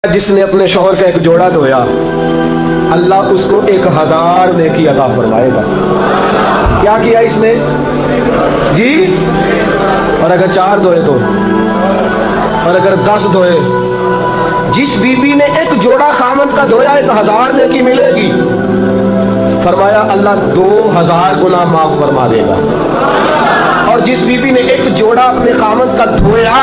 जिसने अपने शौहर का एक जोड़ा धोया अल्लाह उसको 1000 नेकी अता फरमाएगा। क्या किया इसने जी? और अगर 4 धोए तो, और अगर 10 धोए, जिस बीबी ने एक जोड़ा खामद का धोया 1000 नेकी मिलेगी। फरमाया अल्लाह 2000 गुनाह माफ फरमा देगा। और जिस बीबी ने एक जोड़ा अपने खामद का धोया,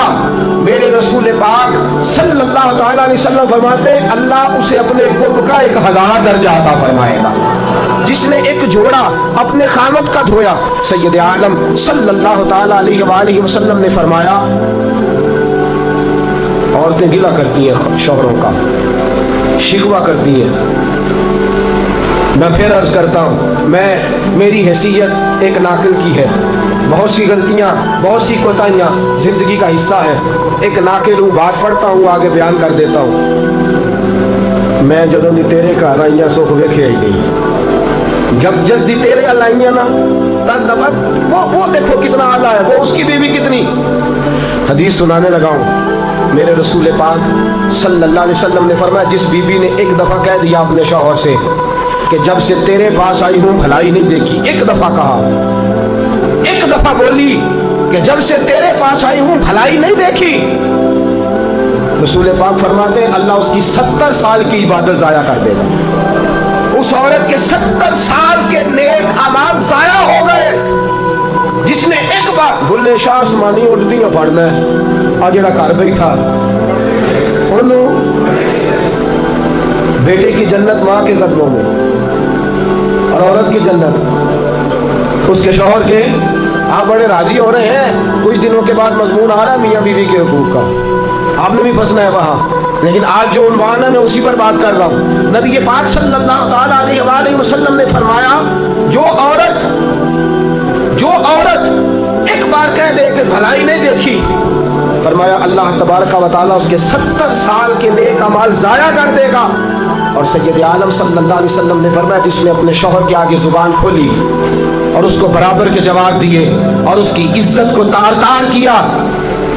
मेरे रसूल पाक सल्लल्लाहु अलैहि वसल्लम फरमाते अल्लाह उसे अपने कुर्ब का 1000 दर्जा अता फरमाएगा। जिसने एक जोड़ा अपने खामद का धोया, सैयद आलम सल्लल्लाहु अलैहि वसल्लम ने फरमाया, औरतें गिला करती हैं शौहरों का, शिकवा करती हैं। मैं फिर अर्ज करता हूँ, मेरी हैसियत एक नाकिल की है, बहुत सी गलतियाँ, बहुत सी कोताहियाँ जिंदगी का हिस्सा है। एक नाकिल हूँ, बात पढ़ता हूँ, आगे बयान कर देता हूँ। मैं जदों दी तेरे घर आईया सुख वेखे आई नहीं, जब दी तेरे अल आईया ना तब वो देखो कितना आला है, वो उसकी बीवी कितनी। हदीस सुनाने लगा हूँ, मेरे रसूल पाक सल्लल्लाहु अलैहि वसल्लम ने फरमाया, जिस बीबी ने एक दफ़ा कह दिया अपने शौहर से कि जब से तेरे पास आई हूँ भलाई नहीं देखी, एक दफ़ा कहा, एक दफ़ा बोली कि जब से तेरे पास आई हूँ भलाई नहीं देखी, रसूल पाक फरमाते हैं अल्लाह उसकी 70 साल की इबादत ज़ाया कर देगा। उस औरत के 70 साल के नेक अमाल ज़ाया हो गए। जिसने एक बार बुल्ले शाह आसमानी उड़दियां पढ़ना है, आ जड़ा घर बैठा बेटे की जन्नत माँ के कदमों में, और औरत की जन्नत उसके शौहर के। आप बड़े राजी हो रहे हैं, कुछ दिनों के बाद मजमून आ रहा है मियाँ बीवी के हुकूक का, आपने भी फंसना है वहाँ। लेकिन आज जो उन्वान है मैं उसी पर बात कर रहा हूँ। नबी पाक सल्लल्लाहु अलैहि वसल्लम ने फरमाया, जो औरत एक बार कह दे कि भलाई नहीं देखी, फरमाया अल्लाह तबारक व तआला उसके 70 साल के नेक अमाल ज़ाया कर देगा। और सैयद आलम सल्लल्लाहु अलैहि वसल्लम ने फरमाया, जिसने अपने शौहर के आगे जुबान खोली और उसको बराबर के जवाब दिए और उसकी इज्जत को तार तार किया,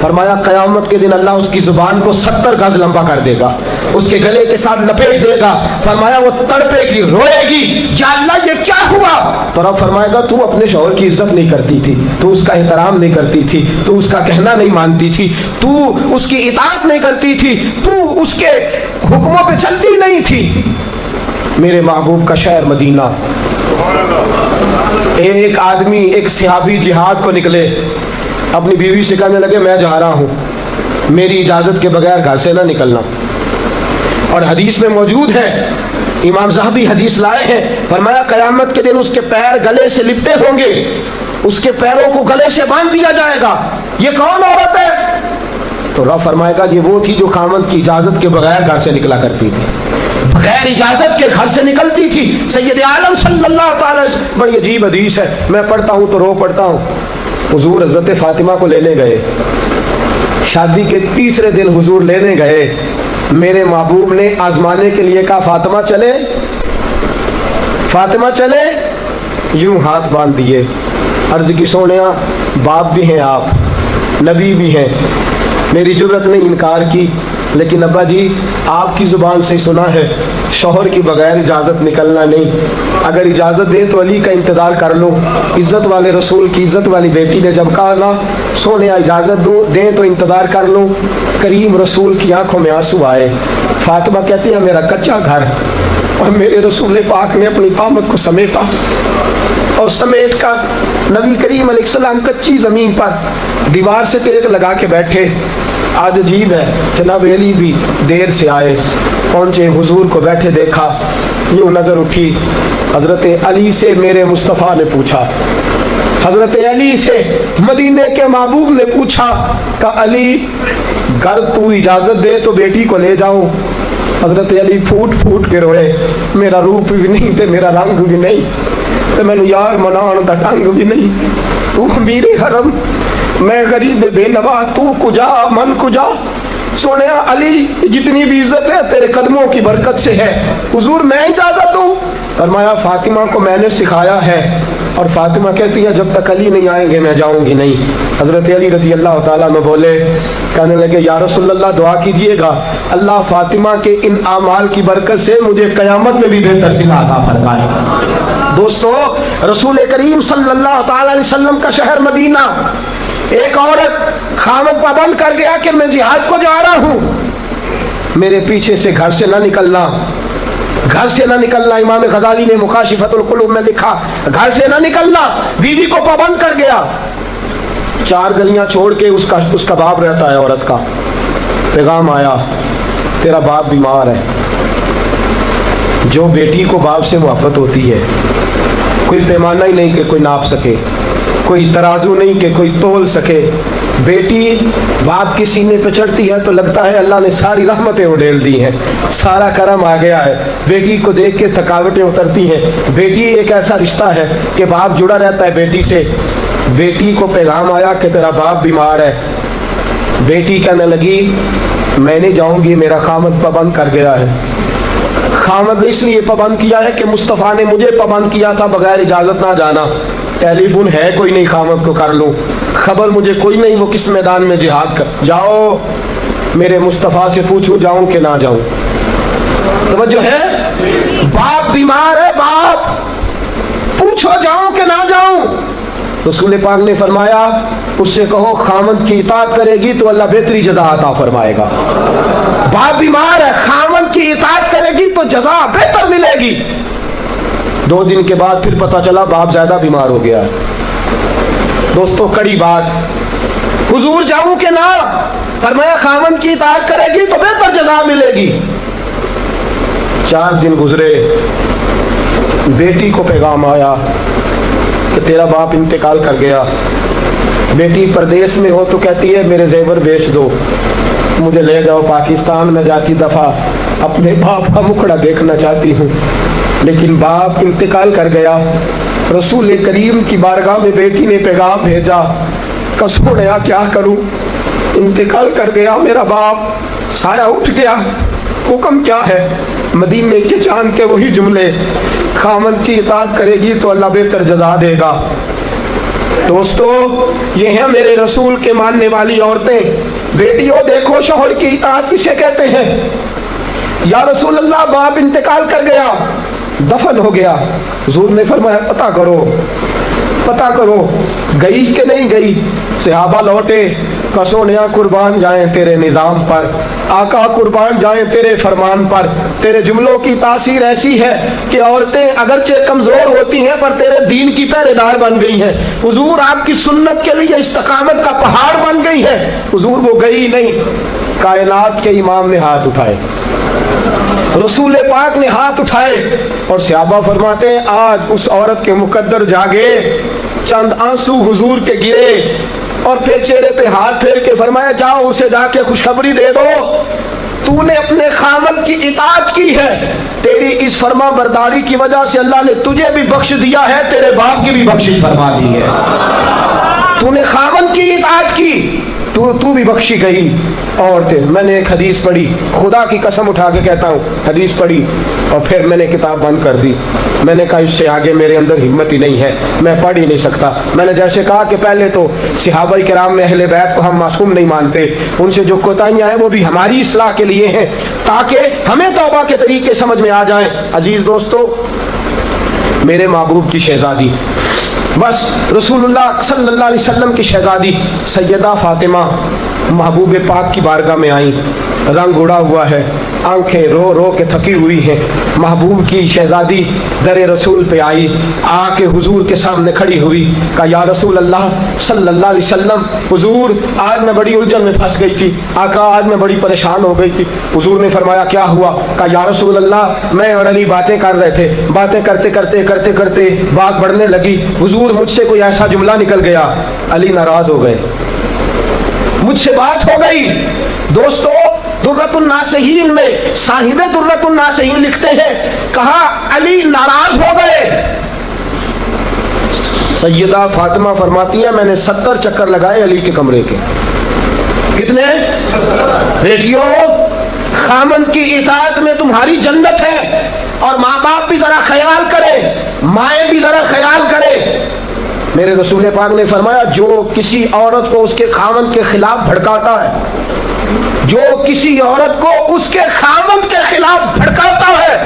फरमाया क़यामत के दिन अल्लाह उसकी जुबान को 70 गज लंबा कर देगा, उसके गले के साथ लपेट देगा। फरमाया वो तड़पेगी, रोएगी, या अल्लाह ये क्या हुआ? तो रब फरमाएगा तू अपने शौहर की इज्जत नहीं करती थी, तू उसका एहतराम नहीं करती थी, तू उसका कहना नहीं मानती थी, तू उसकी इताअत नहीं करती थी, तू उसके हुक्मों पे चलती नहीं थी। मेरे महबूब का शहर मदीना, एक आदमी, एक सहाबी जिहाद को निकले, अपनी बीवी से कहने लगे मैं जा रहा हूँ, मेरी इजाज़त के बगैर घर से ना निकलना। और हदीस में मौजूद है, इमाम ज़हबी हदीस लाए हैं, फरमाया क़यामत के दिन उसके पैर गले से लिपटे होंगे, उसके पैरों को गले से बांध दिया जाएगा। ये कौन औरत है? तो रब फरमाएगा ये वो थी जो खामद की इजाज़त के बगैर घर से निकला करती थी, बगैर इजाज़त के घर से निकलती थी। सैयद आलम सल्लल्लाहु अलैहि वसल्लम, बड़ी अजीब हदीस है, मैं पढ़ता हूँ तो रो पढ़ता हूँ। हुजूर हज़रत फ़ातिमा को लेने गए, शादी के तीसरे दिन हुजूर लेने गए, मेरे महबूब ने आजमाने के लिए कहा फातिमा चले, फातिमा चले, यूं हाथ बांध दिए, अर्ज़ की सोनिया बाप भी हैं आप, नबी भी हैं, मेरी जुर्रत ने इनकार की, लेकिन अब्बा जी आपकी ज़ुबान से सुना है शौहर की बगैर इजाज़त निकलना नहीं, अगर इजाज़त दें तो अली का इंतज़ार कर लो। इज़्ज़त वाले रसूल की इज़्ज़त वाली बेटी ने जब कहा ना सोने इजाज़त दो दें तो इंतज़ार कर लो, करीम रसूल की आंखों में आंसू आए। फातिमा कहती है मेरा कच्चा घर, और मेरे रसूल पाक ने अपनी तामत को समेटा, और समेट कर नबी करीम अलैहिस्सलाम कच्ची ज़मीन पर दीवार से टेक लगा के बैठे। आज अजीब है, जनाब अली भी देर से आए, पहुँचे, हुजूर को बैठे देखा, यूँ नज़र उठी, हज़रत अली से मेरे मुस्तफ़ा ने पूछा, हज़रत अली से मदीने के महबूब ने पूछा कि अली घर तू इजाज़त दे तो बेटी को ले जाऊँ। हज़रत अली फूट फूट के रोए, मेरा रूप भी नहीं ते मेरा रंग भी नहीं ते मैनू यार मनाउण दा ढंग भी नहीं, तू अमीरे हरम मैं गरीब बेनवा, तू कुजा मन कुजा। सोने अली जितनी भी इज्जत है तेरे कदमों की बरकत से है, हुजूर मैं इजाज़त दूँ? फरमाया फातिमा को मैंने सिखाया है اور فاطمہ کہتی ہے جب تک علی نہیں آئیں گے میں جاؤں گی نہیں۔ حضرت علی رضی اللہ تعالیٰ عنہ بولے، کہنے لگے یا رسول اللہ دعا کیجئے گا اللہ فاطمہ کے ان اعمال کی برکت سے مجھے قیامت میں بھی بہتر صلہ عطا فرمائے۔ دوستو، رسول کریم صلی اللہ تعالیٰ علیہ وسلم کا شہر مدینہ، ایک عورت خامد پابند کر گیا کہ میں جہاد کو جا رہا ہوں، میرے پیچھے سے گھر سے نہ نکلنا، گھر سے نہ نکلنا۔ امام غزالی نے مکاشفۃ القلوب میں لکھا گھر سے نہ نکلنا، بیوی کو پابند کر گیا۔ 4 گلیاں چھوڑ کے اس کا باپ رہتا ہے، عورت کا پیغام آیا تیرا باپ بیمار ہے۔ جو بیٹی کو باپ سے محبت ہوتی ہے، کوئی پیمانہ ہی نہیں کہ کوئی ناپ سکے، کوئی ترازو نہیں کہ کوئی تول سکے۔ بیٹی باپ کے سینے پہ چڑھتی ہے تو لگتا ہے اللہ نے ساری رحمتیں اڈیل دی ہیں، سارا کرم آ گیا ہے۔ بیٹی کو دیکھ کے تھکاوٹیں اترتی ہیں۔ بیٹی ایک ایسا رشتہ ہے کہ باپ جڑا رہتا ہے بیٹی سے۔ بیٹی کو پیغام آیا کہ تیرا باپ بیمار ہے۔ بیٹی کہنے لگی میں نہیں جاؤں گی، میرا خامد پابند کر گیا ہے۔ خامد اس لیے پابند کیا ہے کہ مصطفیٰ نے مجھے پابند کیا تھا بغیر اجازت نہ جانا۔ ٹیلی فون ہے کوئی نہیں خامد کو کر لوں، خبر مجھے کوئی نہیں وہ کس میدان میں جہاد کر، جاؤ میرے مصطفیٰ سے پوچھو جاؤں کہ نہ جاؤں۔ توجہ ہے، باپ بیمار ہے، باپ پوچھو جاؤں کہ نہ جاؤں۔ رسول پاک نے فرمایا اس سے کہو خامد کی اطاعت کرے گی تو اللہ بہتری جزا عطا فرمائے گا۔ باپ بیمار ہے، خامد کی اطاعت کرے گی تو جزا بہتر ملے گی۔ 2 دن کے بعد پھر پتہ چلا باپ زیادہ بیمار ہو گیا۔ دوستو کڑی بات، حضور جاؤں کہ نہ؟ فرمایا خامد کی اطاعت کرے گی تو بہتر جزا ملے گی۔ 4 دن گزرے، بیٹی کو پیغام آیا کہ تیرا باپ انتقال کر گیا۔ بیٹی پردیس میں ہو تو کہتی ہے میرے زیور بیچ دو، مجھے لے جاؤ پاکستان میں، جاتی دفعہ اپنے باپ کا مکھڑا دیکھنا چاہتی ہوں۔ لیکن باپ انتقال کر گیا۔ رسول کریم کی بارگاہ میں بیٹی نے پیغام بھیجا کہ سوڑیا کیا کروں، انتقال کر گیا میرا باپ، سایہ اٹھ گیا، حکم کیا ہے؟ مدینے کے چاند کے وہی جملے، خامد کی اطاعت کرے گی تو اللہ بہتر جزا دے گا۔ دوستو یہ ہیں میرے رسول کے ماننے والی عورتیں۔ بیٹیوں دیکھو شوہر کی اطاعت کسے کہتے ہیں۔ یا رسول اللہ باپ انتقال کر گیا، دفن ہو گیا۔ حضور نے فرمایا پتہ کرو، پتہ کرو گئی کہ نہیں گئی۔ صحابہ لوٹے، کہ سونیا قربان جائیں تیرے نظام پر، آقا قربان جائیں تیرے فرمان پر۔ تیرے جملوں کی تاثیر ایسی ہے کہ عورتیں اگرچہ کمزور ہوتی ہیں پر تیرے دین کی پہرے دار بن گئی ہیں۔ حضور آپ کی سنت کے لیے استقامت کا پہاڑ بن گئی ہے۔ حضور وہ گئی نہیں۔ کائنات کے امام نے ہاتھ اٹھائے، رسول پاک نے ہاتھ اٹھائے، اور صحابہ فرماتے ہیں آج اس عورت کے مقدر جاگے، چند آنسو حضور کے گرے، اور پھر چہرے پہ ہاتھ پھیر کے فرمایا جاؤ اسے جا کے خوشخبری دے دو، تو نے اپنے خامد کی اطاعت کی ہے، تیری اس فرما برداری کی وجہ سے اللہ نے تجھے بھی بخش دیا ہے، تیرے باپ کی بھی بخشش فرما دی ہے۔ تو نے خامد کی اطاعت کی تو بھی بخشی گئی۔ اور میں نے ایک حدیث پڑھی، خدا کی قسم اٹھا کے کہتا ہوں، حدیث پڑھی اور پھر میں نے کتاب بند کر دی۔ میں نے کہا اس سے آگے میرے اندر ہمت ہی نہیں ہے، میں پڑھ ہی نہیں سکتا۔ میں نے جیسے کہا کہ پہلے تو صحابہ کرام میں اہل بیت کو ہم معصوم نہیں مانتے، ان سے جو کوتاہیاں ہیں وہ بھی ہماری اصلاح کے لیے ہیں تاکہ ہمیں توبہ کے طریقے سمجھ میں آ جائیں۔ عزیز دوستو، میرے محبوب کی شہزادی، بس رسول اللہ صلی اللہ علیہ وسلم کی شہزادی سیدہ فاطمہ محبوب پاک کی بارگاہ میں آئیں، رنگ اڑا ہوا ہے، آنکھیں رو رو کے تھکی ہوئی ہیں۔ محبوب کی شہزادی در رسول پہ آئی، آ کے حضور کے سامنے کھڑی ہوئی، کہا یا رسول اللہ صلی اللہ علیہ وسلم، حضور آج میں بڑی الجھن میں پھنس گئی تھی، آقا آج میں بڑی پریشان ہو گئی تھی۔ حضور نے فرمایا کیا ہوا؟ کہا یا رسول اللہ میں اور علی باتیں کر رہے تھے، باتیں کرتے کرتے کرتے کرتے بات بڑھنے لگی، حضور مجھ سے کوئی ایسا جملہ نکل گیا، علی ناراض ہو گئے، مجھ سے بات ہو گئی۔ دوستو درۃ الناصحین میں صاحب درۃ الناصحین لکھتے ہیں، کہا علی ناراض ہو گئے۔ سیدہ فاطمہ فرماتی ہے میں نے 70 چکر لگائے علی کے کمرے کے۔ کتنے؟ بیٹیوں خامن کی اطاعت میں تمہاری جنت ہے، اور माँ बाप भी जरा ख्याल करें, माएँ भी जरा ख्याल करें। मेरे रसूल पाक ने फरमाया जो किसी औरत को उसके खामन के खिलाफ भड़काता है, जो किसी औरत को उसके खामन के खिलाफ भड़काता है,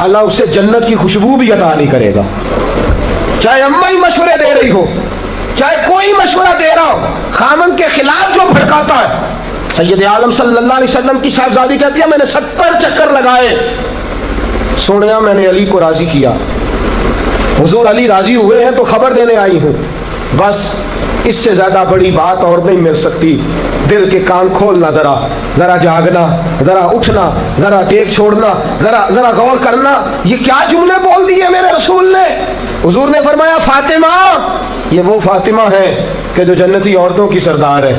अल्लाह उसे जन्नत की खुशबू भी अता नहीं करेगा। चाहे अम्मा ही मशवरे दे रही हो, चाहे कोई मशवरा दे रहा हो, खामन के खिलाफ जो भड़काता है। सैयद आलम सल्लल्लाहु अलैहि वसल्लम की साहबजादी कहती है मैंने 70 चक्कर लगाए, सोनिया मैंने अली को राजी किया, हुजूर अली राजी हुए हैं तो खबर देने आई हूँ, बस इससे ज्यादा बड़ी बात और नहीं मिल सकती। दिल के कान खोलना, जरा जरा जागना, जरा उठना, जरा टेक छोड़ना, जरा जरा गौर करना। ये क्या जुमले बोल दिए मेरे रसूल ने। हुजूर ने फरमाया फातिमा, ये वो फातिमा है कि जो जन्नती औरतों की सरदार है।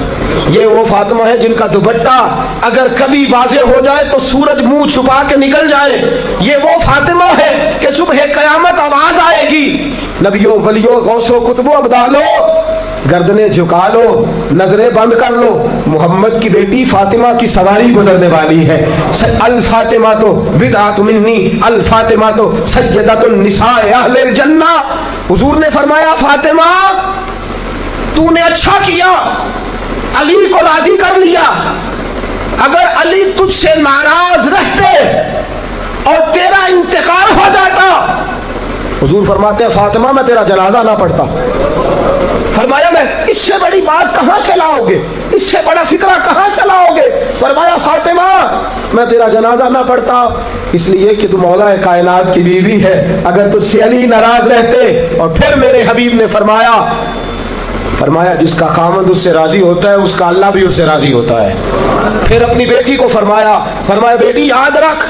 ये वो फातिमा है जिनका दुपट्टा अगर कभी वाज़े हो जाए तो सूरज मुंह छुपा के निकल जाए। ये वो फातिमा है कि सुबह कयामत आवाज आएगी, नबियों वलियों गौसो कुतुबो अब्दालो गर्दने झुका लो, नजरें बंद कर लो, मोहम्मद की बेटी फातिमा की सवारी गुजरने वाली है। अल फातिमा तो बिदअतु मिन्नी, अल फातिमा तो सय्यदतुन निसाए अहलिल जन्ना। हुजूर ने फरमाया फातिमा तूने अच्छा किया, अली को राजी कर लिया। अगर अली तुझसे नाराज रहते और तेरा इंतकाल हो जाता, हुजूर फरमाते हैं फातिमा मैं तेरा जनाजा ना पढ़ता। फरमाया मैं इससे बड़ी बात कहां से लाओगे, इससे बड़ा फिक्रा कहां से लाओगे। फरमाया फातिमा मैं तेरा जनाजा ना पढ़ता इसलिए कि तू मौला कायनात की बीवी है। अगर तुझसे अली नाराज रहते। और फिर मेरे हबीब ने फरमाया जिसका खामद उससे राजी होता है उसका अल्लाह भी उससे राजी होता है। फिर अपनी बेटी को फरमाया बेटी याद रख,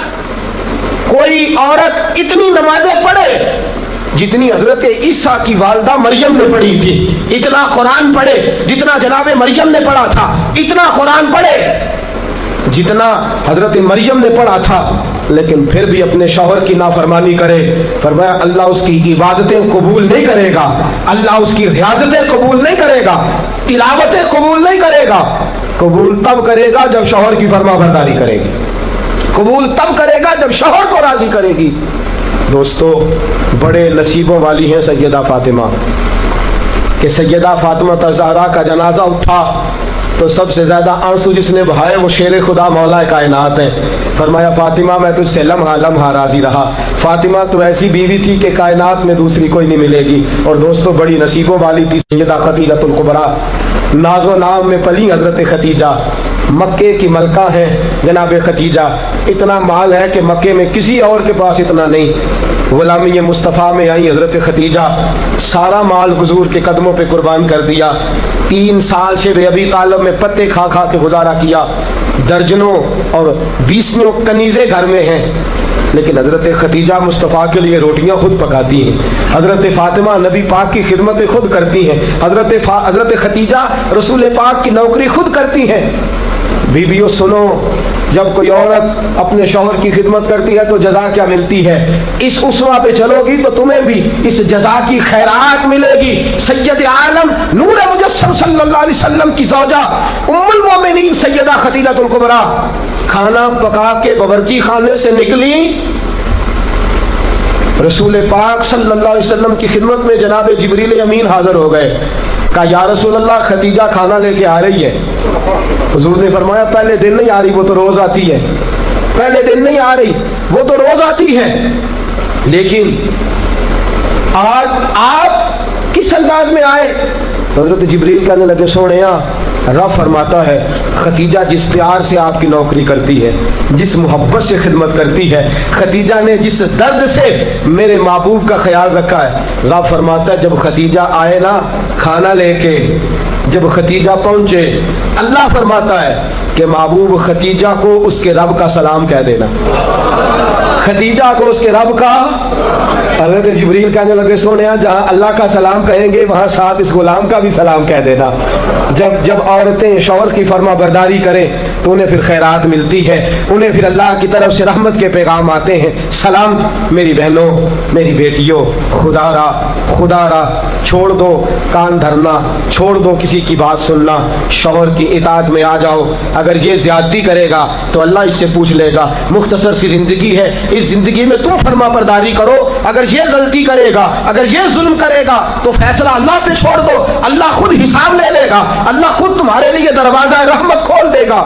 कोई औरत इतनी नमाजें पढ़े जितनी हजरत ईसा की वालदा मरियम ने पढ़ी थी, इतना कुरान पढ़े जितना जनाबे मरियम ने पढ़ा था, इतना कुरान पढ़े जितना हजरत मरियम ने पढ़ा था, लेकिन फिर भी अपने शौहर की नाफरमानी करे। फरमाया अल्लाह उसकी इबादतें कबूल नहीं करेगा, अल्लाह उसकी रियाजतें कबूल नहीं करेगा, तिलावतें कबूल नहीं करेगा। कबूल तब करेगा जब शौहर की फरमाबरदारी करेगी, कबूल तब करेगा जब शौहर को राजी करेगी। दोस्तों बड़े नसीबों वाली हैं सैयदा फातिमा कि सैयदा फातिमा ज़हरा का जनाजा उठा तो सबसे ज्यादा आंसू जिसने बहाए वो शेर खुदा मौला कायनात है। फरमाया फातिमा मैं तुझसे लम्हा लम्हा राजी रहा। फातिमा तो ऐसी बीवी थी कि कायनात में दूसरी कोई नहीं मिलेगी। और दोस्तों बड़ी नसीबों वाली थी सैयदा खदीजतुल कुबरा, नाजो नाम में पली हजरत खदीजा, मक्के की मलका है जनाब खदीजा। इतना माल है कि मक्के में किसी और के पास इतना नहीं। गुलामी मुस्तफ़ा में आई हजरत खदीजा, सारा माल हुजूर के कदमों पे कुर्बान कर दिया। 3 साल शेब अबी तालिब में पत्ते खा खा के गुजारा किया। दर्जनों और 20 कनीज़े घर में हैं, लेकिन हजरत खदीजा मुस्तफ़ा के लिए रोटियां खुद पकाती हैं। हजरत फातिमा नबी पाक की खिदमतें खुद करती हैं। हजरत खदीजा रसूल पाक की नौकरी खुद करती हैं। बीबियों सुनो, जब कोई औरत अपने शौहर की खिदमत करती है तो जजा क्या मिलती है। इस उसवा पे चलोगी तो तुम्हें भी इस जजा की खैरात मिलेगी। सैयद आलम नूर मुजस्सम सल्लल्लाहु अलैहि वसल्लम की ज़ौजा उम्मुल मोमिनीन सैयदा खदीजतुल कुबरा खाना पका के बावर्ची खाने से निकली, रसूल पाक सल्लल्लाहु अलैहि वसल्लम की खिदमत में जनाब जिब्रील अमीन हाजिर हो गए। कहा या रसूल अल्लाह खदीजा खाना लेके आ रही है। हुजूर ने फरमाया पहले दिन नहीं आ रही, वो तो रोज आती है। पहले दिन नहीं आ रही, वो तो रोज आती है, लेकिन आज आप किस अंदाज में आए। हजरत जिब्रील कहने लगे सोनिया रब फरमाता है खदीजा जिस प्यार से आपकी नौकरी करती है, जिस मोहब्बत से खिदमत करती है, खदीजा ने जिस दर्द से मेरे महबूब का ख्याल रखा है, रब फरमाता है जब खदीजा आए ना खाना लेके, जब खदीजा पहुंचे, अल्लाह फरमाता है कि महबूब खदीजा को उसके रब का सलाम कह देना। खदीजा को उसके रब का। हज़रत जिब्रील कहने लगे सोनिया जहाँ अल्लाह का सलाम कहेंगे वहाँ साथ इस गुलाम का भी सलाम कह देना। जब औरतें शौहर की फर्मा बरदारी करें तो उन्हें फिर खैरात मिलती है, उन्हें फिर अल्लाह की तरफ से रहमत के पैगाम आते हैं। सलाम मेरी बहनों, मेरी बेटियों, खुदारा छोड़ दो कान धरना, छोड़ दो किसी की बात सुनना, शौहर की इताअत में आ जाओ। अगर ये ज्यादती करेगा तो अल्लाह इससे पूछ लेगा। मुख्तसर सी जिंदगी है, इस जिंदगी में तुम फर्मा बरदारी करो। अगर ये गलती करेगा, अगर ये जुल्म करेगा तो फैसला अल्लाह पे छोड़ दो, अल्लाह खुद हिसाब ले लेगा, अल्लाह खुद तुम्हारे लिए दरवाजा रहमत खोल देगा।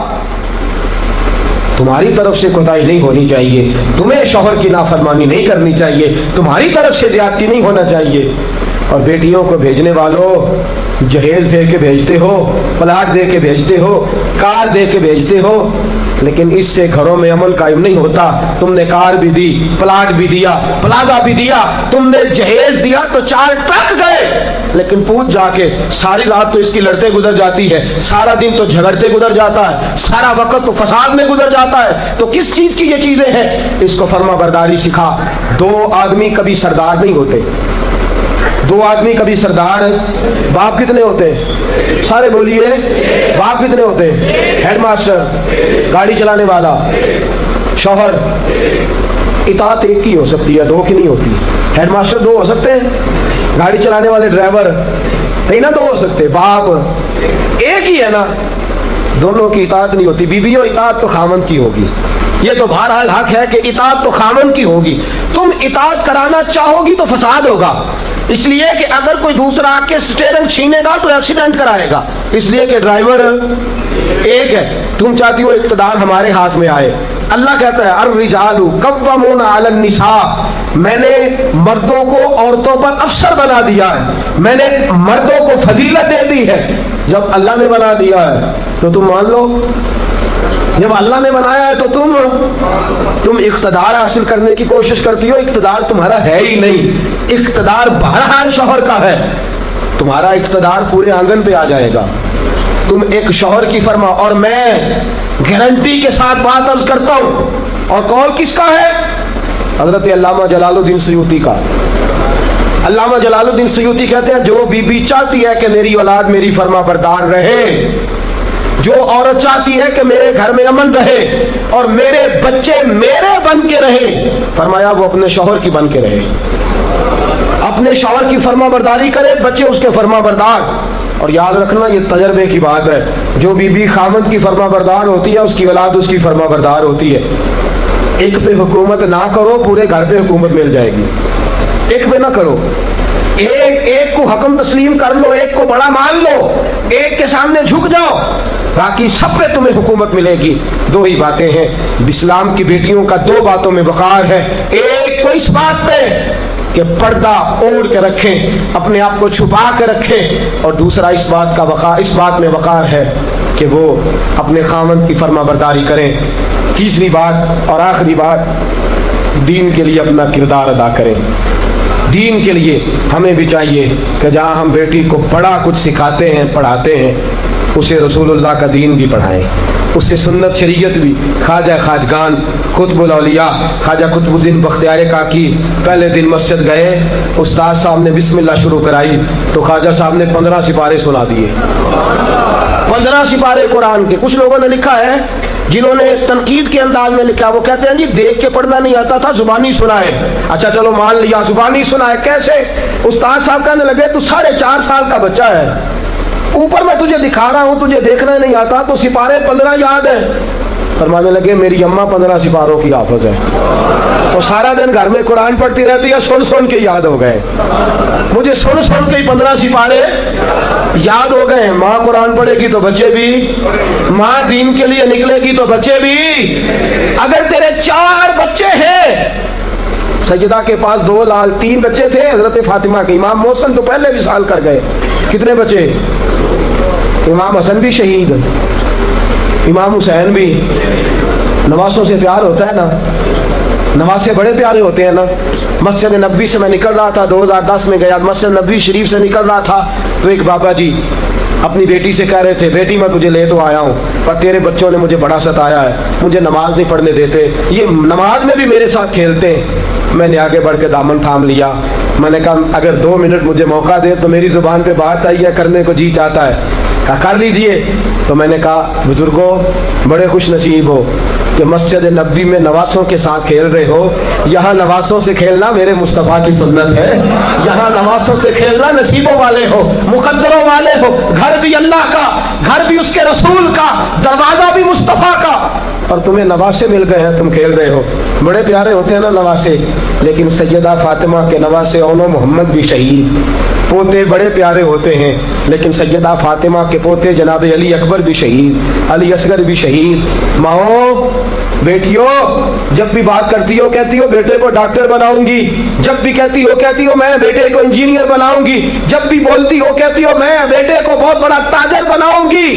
तुम्हारी तरफ से कोताही नहीं होनी चाहिए, तुम्हें शौहर की नाफरमानी नहीं करनी चाहिए, तुम्हारी तरफ से ज्यादती नहीं होना चाहिए। और बेटियों को भेजने वालों, जहेज दे के भेजते हो, प्लाट दे के भेजते हो, कार दे के भेजते हो, लेकिन इससे घरों में अमन कायम नहीं होता। तुमने कार भी दी, प्लाट भी दिया, प्लाजा भी दिया, तुमने जहेज दिया तो 4 ट्रक गए, लेकिन पूछ जाके सारी रात तो इसकी लड़ते गुजर जाती है, सारा दिन तो झगड़ते गुजर जाता है, सारा वक्त तो फसाद में गुजर जाता है। तो किस चीज की ये चीजें हैं? इसको फर्मा बरदारी सिखा। 2 आदमी कभी सरदार नहीं होते, 2 आदमी कभी सरदार। बाप कितने होते हैं? सारे बोलिए, बाप कितने होते हैं? हेडमास्टर, गाड़ी चलाने वाला, शौहर। इताअत एक की हो सकती है, 2 की नहीं होती। हेडमास्टर 2 हो सकते हैं, गाड़ी चलाने वाले ड्राइवर नहीं ना 2 हो सकते। बाप एक ही है ना, दोनों की इताअत नहीं होती। बीवियों, इताअत तो खामन की होगी, ये तो बहरहाल हक है कि इताअत तो खामन की होगी। तुम इताअत कराना चाहोगी तो फसाद होगा, इसलिए कि अगर कोई दूसरा आके स्टीयरिंग छीनेगा तो एक्सीडेंट कराएगा, इसलिए कि ड्राइवर एक है। तुम चाहती हो इक़्तिदार हमारे हाथ में आए। अल्लाह कहता है अर्रिजालु कव्वामूना अलन निसा, मैंने मर्दों को औरतों पर अफसर बना दिया है, मैंने मर्दों को फजीलत दे दी है। जब अल्लाह ने बना दिया है तो तुम मान लो, जब अल्लाह ने बनाया है तो तुम इक़्तिदार हासिल करने की कोशिश करती हो। इक़्तिदार तुम्हारा है ही नहीं, इक़्तिदार बहरहाल शौहर का है। तुम्हारा इक़्तिदार पूरे आंगन पे आ जाएगा। तुम एक शौहर की फरमा, और मैं गारंटी के साथ बात अर्ज करता हूँ, और कौल किसका है? हज़रत अल्लामा जलालुद्दीन सयूती का। अल्लामा जलालुद्दीन सयूती कहते हैं जो बीबी चाहती है कि मेरी औलाद मेरी फर्मा बरदार रहे, जो औरत चाहती है कि मेरे घर में अमन रहे और मेरे बच्चे मेरे बन के रहे, फरमाया वो अपने शौहर की बन के रहे, अपने शौहर की फर्मा बरदारी करे, बच्चे उसके फर्मा बरदार। और याद रखना ये तजर्बे की बात है, जो बीबी खामद की फर्मा बरदार होती है उसकी औलाद उसकी फर्मा बरदार होती है। एक पे हुकूमत ना करो, पूरे घर पे हुकूमत मिल जाएगी। एक पे ना करो, एक को हकम तस्लीम कर लो, एक को बड़ा मान लो, एक के सामने झुक जाओ, बाकी सब पे तुम्हें हुकूमत मिलेगी। 2 ही बातें हैं इस्लाम की बेटियों का, 2 बातों में वक़ार है। एक तो इस बात पे कि पर्दा ओढ़ के रखें, अपने आप को छुपा के रखें, और दूसरा इस बात में वक़ार है कि वो अपने खामन की फर्मा बरदारी करें। तीसरी बात और आखिरी बात, दीन के लिए अपना किरदार अदा करें। दीन के लिए हमें भी चाहिए कि जहाँ हम बेटी को बड़ा कुछ सिखाते हैं, पढ़ाते हैं, उसे रसूलुल्लाह का दीन भी पढ़ाएं, उससे सुन्नत शरीयत भी। ख्वाजा खाजगान कुतुबुल औलिया ख्वाजा कुतुबुद्दीन बख्तियार काकी पहले दिन मस्जिद गए, उस्ताद साहब ने बिस्मिल्लाह शुरू कराई तो ख्वाजा साहब ने 15 सिपारे सुना दिए, 15 सिपारे कुरान के। कुछ लोगों ने लिखा है, जिन्होंने तनकीद के अंदाज में लिखा, वो कहते हैं जी देख के पढ़ना नहीं आता था, जुबानी सुनाए। अच्छा चलो मान लिया, जुबानी सुनाए। कैसे? उस्ताद साहब कहने लगे तू 4.5 साल का बच्चा है, ऊपर मैं तुझे दिखा रहा हूं, तुझे देखना नहीं आता, तो सिपारे 15 याद है। फरमाने लगे मेरी अम्मा 15 सिपारों की हाफिज है, तो सारा दिन घर में कुरान पढ़ती रहती है, सुन सुन के याद हो गए। मुझे सुन सुन के 15 सिपारे याद हो गए। माँ कुरान पढ़ेगी तो बच्चे भी, माँ दीन के लिए निकलेगी तो बच्चे भी। अगर तेरे 4 बच्चे हैं, सजदा के पास 2 लाल 3 बच्चे थे हजरत फातिमा के, इमाम मोहसिन तो पहले विसाल कर गए, कितने बचे? इमाम हसन भी शहीद, इमाम हुसैन भी। नवासों से प्यार होता है ना, नवासे बड़े प्यारे होते हैं ना। मस्जिद नबी से मैं निकल रहा था, 2010 में गया, मस्जिद नबी शरीफ से निकल रहा था तो एक बाबा जी अपनी बेटी से कह रहे थे, बेटी मैं तुझे ले तो आया हूँ पर तेरे बच्चों ने मुझे बड़ा सताया है, मुझे नमाज नहीं पढ़ने देते, ये नमाज में भी मेरे साथ खेलते हैं। मैंने आगे बढ़ के दामन थाम लिया, मैंने कहा अगर 2 मिनट मुझे मौका दे तो मेरी ज़ुबान पे बात आई है, करने को जी चाहता है। कहा कर लीजिए। तो मैंने कहा बुजुर्गों बड़े खुश नसीब हो कि मस्जिद नबी में नवासों के साथ खेल रहे हो। यहाँ नवासों से खेलना मेरे मुस्तफ़ा की सुन्नत है। यहाँ नवासों से खेलना नसीबों वाले हो, मुकद्दरों वाले हो। घर भी अल्लाह का, घर भी उसके रसूल का, दरवाजा भी मुस्तफ़ा का, और तुम्हें नवासे मिल गए हैं, तुम खेल रहे हो। बड़े प्यारे होते हैं ना नवासे, लेकिन सैयदा फातिमा के नवासे औनो मोहम्मद भी शहीद। पोते बड़े प्यारे होते हैं, लेकिन सैयदा फातिमा के पोते जनाब अली अकबर भी शहीद, अली असगर भी शहीद। माओ बेटियों, जब भी बात करती हो कहती हो बेटे को डॉक्टर बनाऊंगी, जब भी कहती हो मैं बेटे को इंजीनियर बनाऊंगी, जब भी बोलती हो कहती हो मैं बेटे को बहुत बड़ा ताजर बनाऊंगी।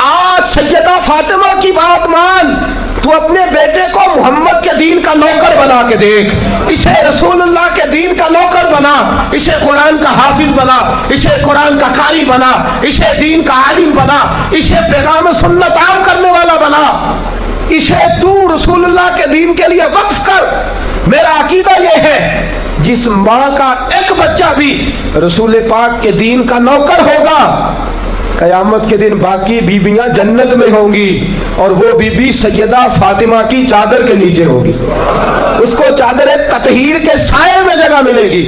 आज सैयदा फातिमा की बात मान, तू अपने बेटे को मोहम्मद के दीन का नौकर बना के देख, इसे रसूलुल्लाह के दीन का नौकर बना, इसे कुरान का हाफिज बना, इसे कुरान का कारी बना, इसे दीन का आलिम बना, इसे पैगाम सुन्नत आम करने वाला बना, इसे तू रसूलुल्लाह के दीन के लिए वक्फ कर। मेरा अकीदा यह है जिस माँ का एक बच्चा भी रसूल पाक के दीन का नौकर होगा, कयामत के दिन बाकी बीबियां जन्नत में होंगी, और वो बीबी सैयदा फातिमा की चादर के नीचे होगी। उसको चादर ततहीर के साये में जगह मिलेगी।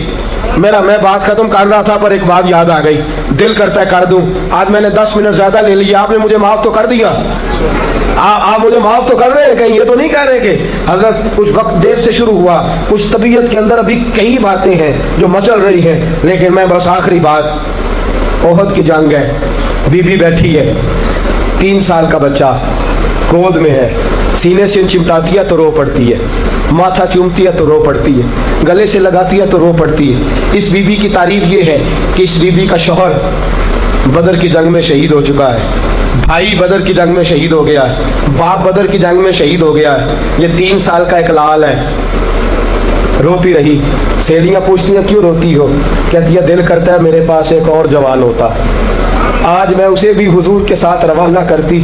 मैं बात खत्म कर रहा था पर एक बात याद आ गई, दिल करता है कर दूं। आज मैंने 10 मिनट ज्यादा ले लिया, आपने मुझे माफ तो कर दिया। आप मुझे माफ तो कर रहे हैं, कहीं ये तो नहीं कह रहे कि हजरत कुछ वक्त देर से शुरू हुआ, कुछ तबीयत के अंदर अभी कई बातें हैं जो मचल रही हैं। लेकिन मैं बस आखिरी बात, ओहद की जंग है, बीबी बैठी है, 3 साल का बच्चा गोद में है, सीने से चिमटाती है तो रो पड़ती है, माथा चूमती है तो रो पड़ती है, गले से लगाती है तो रो पड़ती है। इस बीबी की तारीफ ये है कि इस बीबी का शौहर बदर की जंग में शहीद हो चुका है, भाई बदर की जंग में शहीद हो गया है, बाप बदर की जंग में शहीद हो गया है। ये 3 साल का एक लाल है, रोती रही। सहेलियां पूछती हैं क्यों रोती हो, कहती है दिल करता है मेरे पास एक और जवान होता, आज मैं उसे भी हुजूर के साथ रवाना करती।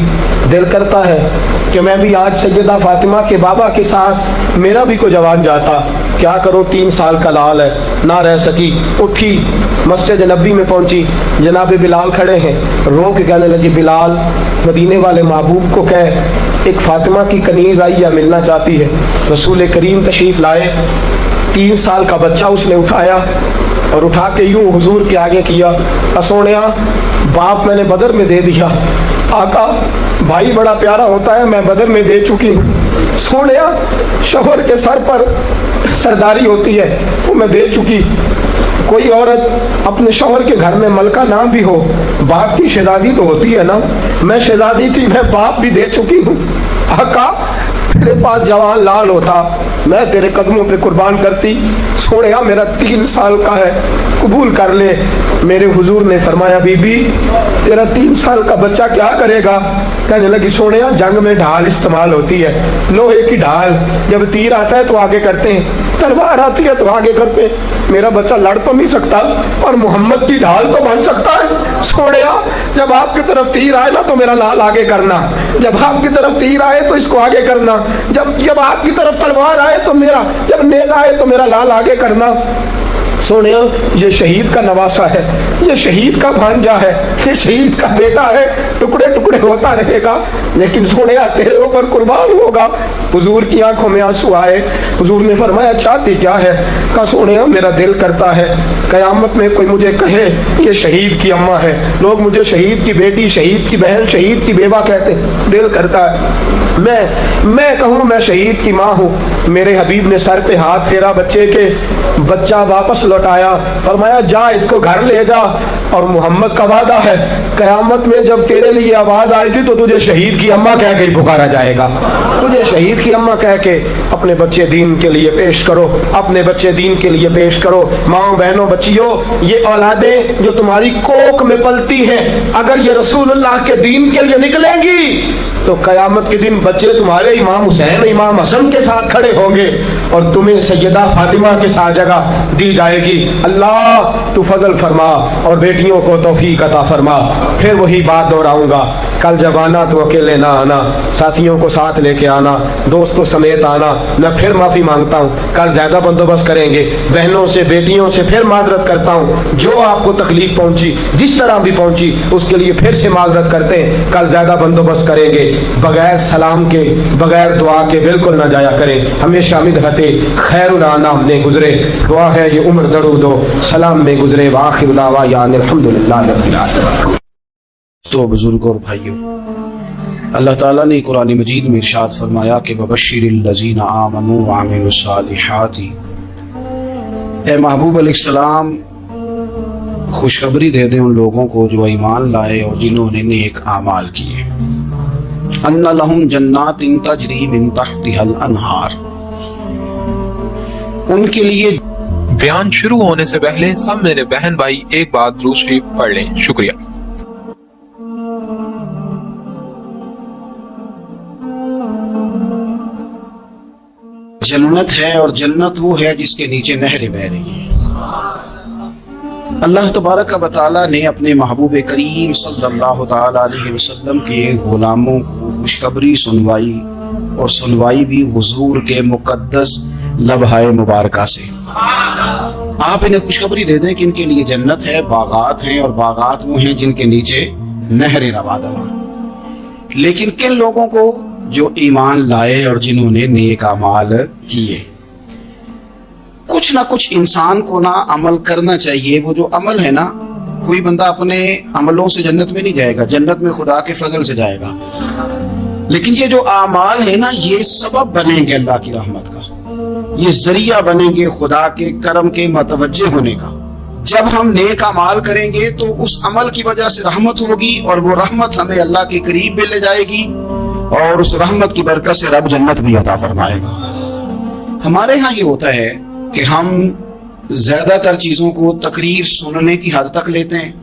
दिल करता है कि मैं भी आज सैयदा फातिमा के बाबा के साथ मेरा भी कोई जवान जाता। क्या करो, 3 साल का लाल है, ना रह सकी, उठी मस्जिद नबी में पहुंची, जनाब बिलाल खड़े हैं, रो के कहने लगी बिलाल मदीने वाले महबूब को कह एक फातिमा की कनीज आई है, मिलना चाहती है। रसूल करीम तशरीफ लाए, 3 साल का बच्चा उसने उठाया और उठा के यूं हुजूर के आगे किया, सोनिया बाप मैंने बदर में दे दिया, आका भाई बड़ा प्यारा होता है, मैं बदर में दे चुकी हूँ। सोनिया शौहर के सर पर सरदारी होती है, वो मैं दे चुकी। कोई औरत अपने शौहर के घर में मलका ना भी हो, बाप की शहजादी तो होती है ना, मैं शहजादी थी, मैं बाप भी दे चुकी हूँ। आका तेरे पास जवान लाल होता, मैं तेरे कदमों पे कुर्बान करती। सोनिया मेरा 3 साल का है, कबूल कर ले। मेरे हुजूर ने फरमाया बीबी तेरा 3 साल का बच्चा क्या करेगा। कहने लगी सोनिया जंग में ढाल इस्तेमाल होती है, लोहे की ढाल, जब तीर आता है तो आगे करते हैं, तलवार आती है तो आगे करते हैं। मेरा बच्चा लड़ तो नहीं सकता और मोहम्मद की ढाल तो बन सकता है। सोनिया जब आपकी तरफ तीर आए ना तो मेरा लाल आगे करना, जब आपकी तरफ तीर आए तो इसको आगे करना, जब आपकी तरफ तलवार आए तो मेरा, जब नेज़ आए तो मेरा लाल आगे करना। सोनिया ये शहीद का नवासा है, ये शहीद का भांजा है, ये शहीद का बेटा है, टुकड़े टुकड़े होता रहेगा, लेकिन सोनिया तेरे ऊपर कुर्बान होगा। हुजूर की आंखों में आंसू आए। हुजूर ने फरमाया चाहती क्या है। कहा सोनिया मेरा दिल करता है कयामत में कोई मुझे कहे ये शहीद की अम्मा है, लोग मुझे शहीद की बेटी, शहीद की बहन, शहीद की बेवा कहते, दिल करता है मैं कहूँ मैं शहीद की माँ हूँ। मेरे हबीब ने सर पे हाथ फेरा बच्चे के, बच्चा वापस लौटाया, फरमाया जा इसको घर ले जा, और मोहम्मद का वादा है कयामत में जब तेरे लिए आवाज आएगी तो तुझे शहीद की अम्मा कह के पुकारा जाएगा। तुझे शहीद की अम्मा कह के अपने बच्चे दीन के लिए पेश करो, अपने बच्चे दीन के लिए पेश करो। माओ बहनों बच्चियों, ये औलादें जो तुम्हारी कोख में पलती हैं, अगर ये रसूलुल्लाह के दीन के लिए निकलेंगी तो कयामत के दिन बच्चे तुम्हारे इमाम हुसैन, इमाम हसन के साथ खड़े होंगे और तुम्हें सैयदा फातिमा के साथ जगह दी जाएगी। अल्लाह तू फजल फरमा और बेटियों को तौफीक अता फरमा। फिर वही बात दोहराऊंगा, कल जब आना तो अकेले ना आना, साथियों को साथ लेके आना, दोस्तों समेत आना। मैं फिर माफ़ी मांगता हूँ, कल ज़्यादा बंदोबस्त करेंगे। बहनों से, बेटियों से फिर माजरत करता हूँ, जो आपको तकलीफ पहुँची, जिस तरह भी पहुँची, उसके लिए फिर से माजरत करते हैं। कल ज़्यादा बंदोबस्त करेंगे। बगैर सलाम के, बगैर दुआ के बिल्कुल ना जाया करें। हमेशा मिदहते खैरुल अनाम में गुजरे। दुआ है ये उम्र दरूद हो सलाम में गुजरे। वाखिर दावा यानी अल्हम्दुलिल्लाह रब्बिल आलमीन। तो बुजुर्ग और भाइयों, अल्लाह ताला ने कुरान मजीद में इरशाद फरमाया कि वबश्शिरिल लज़ीना आमनू व अमिलुस्सालिहाति, ए महबूब अलैहिस्सलाम खुशखबरी दे दें उन लोगों को जो ईमान लाए और जिन्होंने नेक आमाल किए। अन्ना लहुम जन्नातिन तजरी मिन तहतिहल अनहार, उनके लिए। बयान शुरू होने से पहले सब मेरे बहन भाई एक बार दुरूद शरीफ पढ़ लें। शुक्रिया। जन्नत है और जन्नत वो है जिसके नीचे नहरें बह रही हैं। अल्लाह तबारक व तआला ने अपने महबूब करीम सल्लल्लाहु तआला अलैहि वसल्लम के गुलामों को खुशखबरी सुनवाई, और सुनवाई भी हुजूर के मुकद्दस लम्हाए मुबारका से। आप इन्हें खुशखबरी दे दें कि इनके लिए जन्नत है, बागात हैं, और बागात वो हैं जिनके नीचे नहरें रवा दवा। लेकिन किन लोगों को? जो ईमान लाए और जिन्होंने नेक अमाल किए। कुछ ना कुछ इंसान को ना अमल करना चाहिए। वो जो अमल है ना, कोई बंदा अपने अमलों से जन्नत में नहीं जाएगा, जन्नत में खुदा के फजल से जाएगा। लेकिन ये जो आमाल है ना, ये सबब बनेंगे अल्लाह की रहमत का, ये जरिया बनेंगे खुदा के करम के मतवज्जे होने का। जब हम नेक अमाल करेंगे तो उस अमल की वजह से रहमत होगी, और वो रहमत हमें अल्लाह के करीब भी ले जाएगी, और उस रहमत की बरकत से रब जन्नत भी अता फरमाएगा। हमारे यहाँ ये होता है कि हम ज्यादातर चीजों को तकरीर सुनने की हद तक लेते हैं,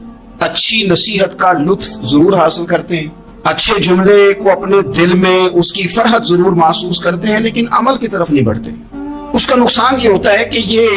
अच्छी नसीहत का लुत्फ जरूर हासिल करते हैं, अच्छे जुमले को अपने दिल में उसकी फरहत जरूर महसूस करते हैं, लेकिन अमल की तरफ नहीं बढ़ते। उसका नुकसान ये होता है कि ये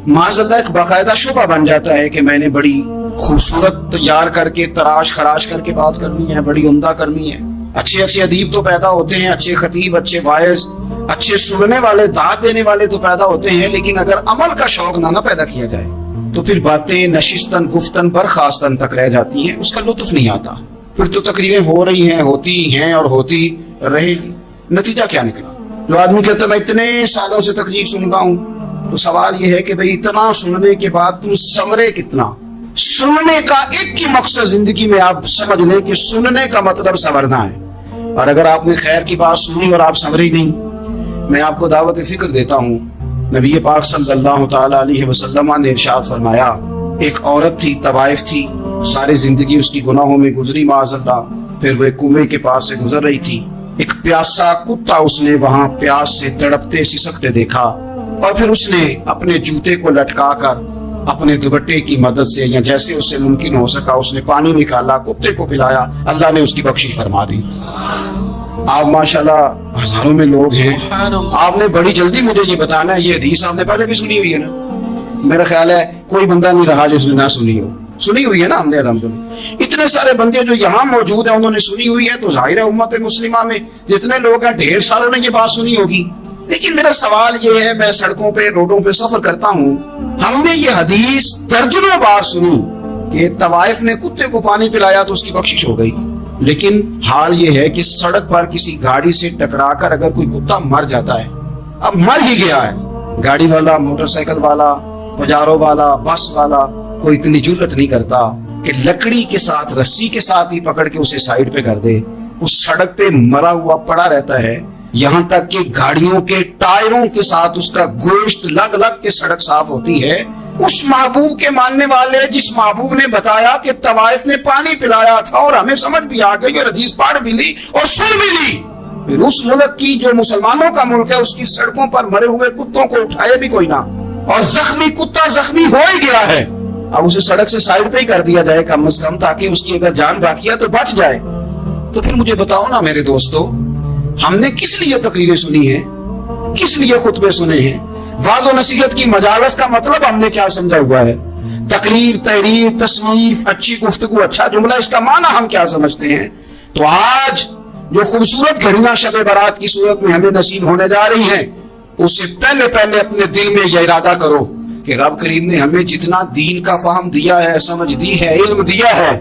माज़अल्लाह एक बाकायदा शुबा बन जाता है कि मैंने बड़ी खूबसूरत तैयार करके तराश खराश करके बात करनी है, बड़ी उम्दा करनी है। अच्छे अच्छे अदीब तो पैदा होते हैं, अच्छे खतीब, अच्छे वाइज, अच्छे सुनने वाले, दाद देने वाले तो पैदा होते हैं, लेकिन अगर अमल का शौक ना पैदा किया जाए तो फिर बातें नशिस्तन गुफ्तन बरखास्तन तक रह जाती हैं, उसका लुत्फ नहीं आता। फिर तो तकरीरें हो रही हैं, होती हैं और होती रहेगी। नतीजा क्या निकला? जो आदमी कहता मैं इतने सालों से तकरीर सुन रहा हूँ, तो सवाल ये है कि भाई इतना सुनने के बाद तुम समरे कितना? सुनने का एक ही मकसद जिंदगी में आप समझ लें कि सुनने का मतलब संवरना है। और अगर आपने खैर की बात सुनी और आप संवरे नहीं, मैं आपको दावत फिक्र देता हूँ। नबी पाक सल्लल्लाहु तआला अलैहि वसल्लम ने इरशाद फरमाया, एक औरत थी, तवाइफ थी, सारी जिंदगी उसकी गुनाहों में गुजरी माअज़ल्लाह। फिर वो एक कुएं के पास से गुजर रही थी, एक प्यासा कुत्ता उसने वहां प्यास से तड़पते सिसकते देखा, और फिर उसने अपने जूते को लटका कर अपने दुपट्टे की मदद से, या जैसे उससे मुमकिन हो सका, उसने पानी निकाला, कुत्ते को पिलाया, अल्लाह ने उसकी बख्शिश फरमा दी। आप माशाल्लाह हजारों में लोग हैं, आपने बड़ी जल्दी मुझे ये बताना है, ये हदीस आपने पहले भी सुनी हुई है ना? मेरा ख्याल है कोई बंदा नहीं रहा जिसने ना सुनी हो। सुनी हुई है ना हमने अल्हम्दुलिल्लाह। इतने सारे बंदे जो यहाँ मौजूद हैं उन्होंने सुनी हुई है, तो जाहिर है उम्मत मुस्लिमा में जितने लोग हैं ढेर सारों ने ये बात सुनी होगी। लेकिन मेरा सवाल ये है, मैं सड़कों पे रोडों पे सफर करता हूँ, हमने ये हदीस दर्जनों बार सुनी कि तवाइफ ने कुत्ते को पानी पिलाया तो उसकी बख्शिश हो गई। लेकिन हाल ये है कि सड़क पर किसी गाड़ी से टकराकर अगर कोई कुत्ता मर जाता है, अब मर ही गया है, गाड़ी वाला, मोटरसाइकिल वाला, पजारो वाला, बस वाला कोई इतनी जुर्रत नहीं करता कि लकड़ी के साथ, रस्सी के साथ ही पकड़ के उसे साइड पे कर दे। उस सड़क पे मरा हुआ पड़ा रहता है, यहाँ तक कि गाड़ियों के टायरों के साथ उसका गोश्त लग लग के सड़क साफ होती है। उस महबूब के मानने वाले, जिस महबूब ने बताया कि तवाइफ ने पानी पिलाया था, और हमें समझ भी आ गई और हदीस पढ़ भी ली और सुन भी ली, फिर उस मुल्क की जो मुसलमानों का मुल्क है उसकी सड़कों पर मरे हुए कुत्तों को उठाए भी कोई ना, और जख्मी कुत्ता जख्मी हो ही गया है, अब उसे सड़क से साइड पे ही कर दिया जाए कम से कम, ताकि उसकी अगर जान बाकी है तो बच जाए। तो फिर मुझे बताओ ना मेरे दोस्तों, हमने किस लिए तकरीरें सुनी है, किस लिए खुतबे सुने हैं? वाज़ और नसीहत की मजालस का मतलब हमने क्या समझा हुआ है? तकरीर, तहरीर, तस्नीफ, अच्छी गुफ्तगू, अच्छा जुमला, इसका माना हम क्या समझते हैं? तो आज جو خوبصورت گھڑیاں شب برات کی صورت میں ہمیں نصیب ہونے جا رہی ہیں، اس سے پہلے پہلے اپنے دل میں یہ ارادہ کرو کہ رب کریم نے ہمیں جتنا دین کا فہم دیا ہے، سمجھ دی ہے، علم دیا ہے،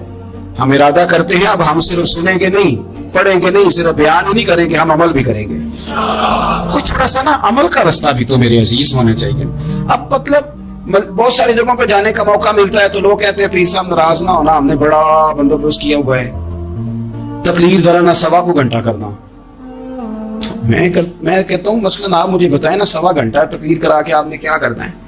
ہم ارادہ کرتے ہیں اب ہم صرف سنیں گے نہیں، پڑھیں گے نہیں، صرف بیان ہی نہیں کریں گے، ہم عمل بھی کریں گے۔ کوئی تھوڑا سا نا عمل کا رستہ بھی تو میرے عزیز ہونا چاہیے۔ اب مطلب بہت ساری جگہوں پہ جانے کا موقع ملتا ہے تو لوگ کہتے ہیں پیر صاحب ناراض نہ ہونا، ہم نے بڑا بندوبست کیا ہوا ہے، تقریر ذرا نہ 1.25 گھنٹہ کرنا۔ تو میں کہتا ہوں مثلاً آپ مجھے بتائیں نا 1.25 گھنٹہ تقریر کرا کے آپ نے کیا کرنا ہے؟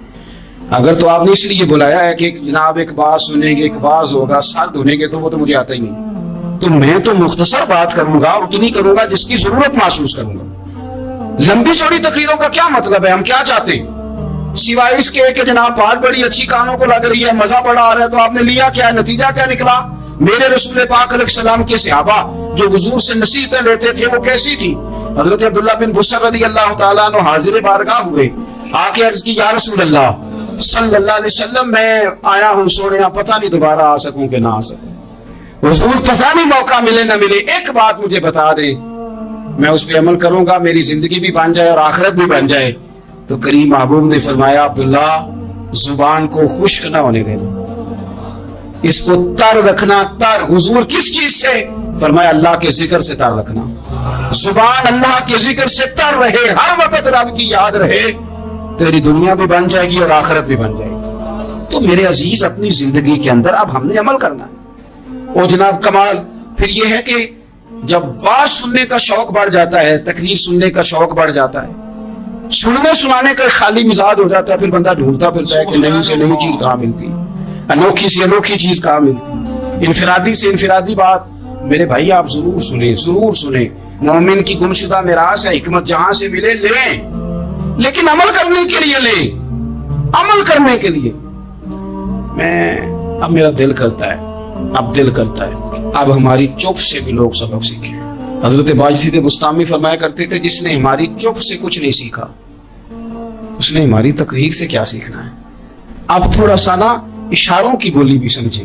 اگر تو آپ نے اس لیے بلایا ہے کہ جناب ایک بات سنیں گے، ایک باز ہوگا، سر دھونے گے، تو وہ تو مجھے آتا ہی نہیں، تو میں تو مختصر بات کروں گا اور اتنی کروں گا جس کی ضرورت محسوس کروں گا۔ لمبی چوڑی تقریروں کا کیا مطلب ہے؟ ہم کیا چاہتے ہیں سوائے اس کے کہ جناب بات بڑی اچھی کانوں کو لگ رہی ہے، مزہ بڑا آ رہا ہے، تو آپ نے لیا کیا ہے؟ نتیجہ کیا نکلا؟ میرے رسول پاک علیہ السلام کے صحابہ جو حضور سے نصیحتیں لیتے تھے وہ کیسی تھی؟ حضرت عبداللہ بن بصر رضی اللہ تعالیٰ عنہ حاضر بارگاہ ہوئے، آ کے عرض کی یا رسول اللہ صلی اللہ علیہ وسلم میں آیا ہوں سونے، پتہ نہیں دوبارہ آ سکوں کہ نہ آ سکوں، حضور پتہ نہیں موقع ملے نہ ملے، ایک بات مجھے بتا دیں، میں اس پہ عمل کروں گا، میری زندگی بھی بن جائے اور آخرت بھی بن جائے۔ تو کریم محبوب نے فرمایا عبداللہ زبان کو خشک نہ ہونے دینا، اس کو تر رکھنا۔ تر حضور کس چیز سے؟ فرمایا اللہ کے ذکر سے تر رکھنا، زبان اللہ کے ذکر سے تر رہے، ہر وقت رب کی یاد رہے، تیری دنیا بھی بن جائے گی اور آخرت بھی بن جائے گی۔ تو میرے عزیز اپنی زندگی کے اندر اب ہم نے عمل کرنا ہے۔ اور جناب کمال پھر یہ ہے کہ جب واز سننے کا شوق بڑھ جاتا ہے، تقریر سننے کا شوق بڑھ جاتا ہے، سننے سنانے کا خالی مزاج ہو جاتا ہے، پھر بندہ ڈھونڈتا پھرتا ہے کہ نئی سے نئی چیز کہاں ملتی، انوکھی سے انوکھی چیز کہاں ملتی، انفرادی سے انفرادی بات۔ میرے بھائی آپ ضرور سنیں، ضرور سنیں، مومن کی گمشدہ میراث ہے، حکمت جہاں سے ملے لیں، لیکن عمل کرنے کے لیے لیں، عمل کرنے کے لیے۔ اب میرا دل کرتا ہے اب ہماری چپ سے بھی لوگ سبق سیکھیں۔ حضرت باجید بستامی فرمایا کرتے تھے جس نے ہماری چپ سے کچھ نہیں سیکھا اس نے ہماری تقریر سے کیا سیکھنا ہے۔ اب تھوڑا سا نا اشاروں کی بولی بھی سمجھیں،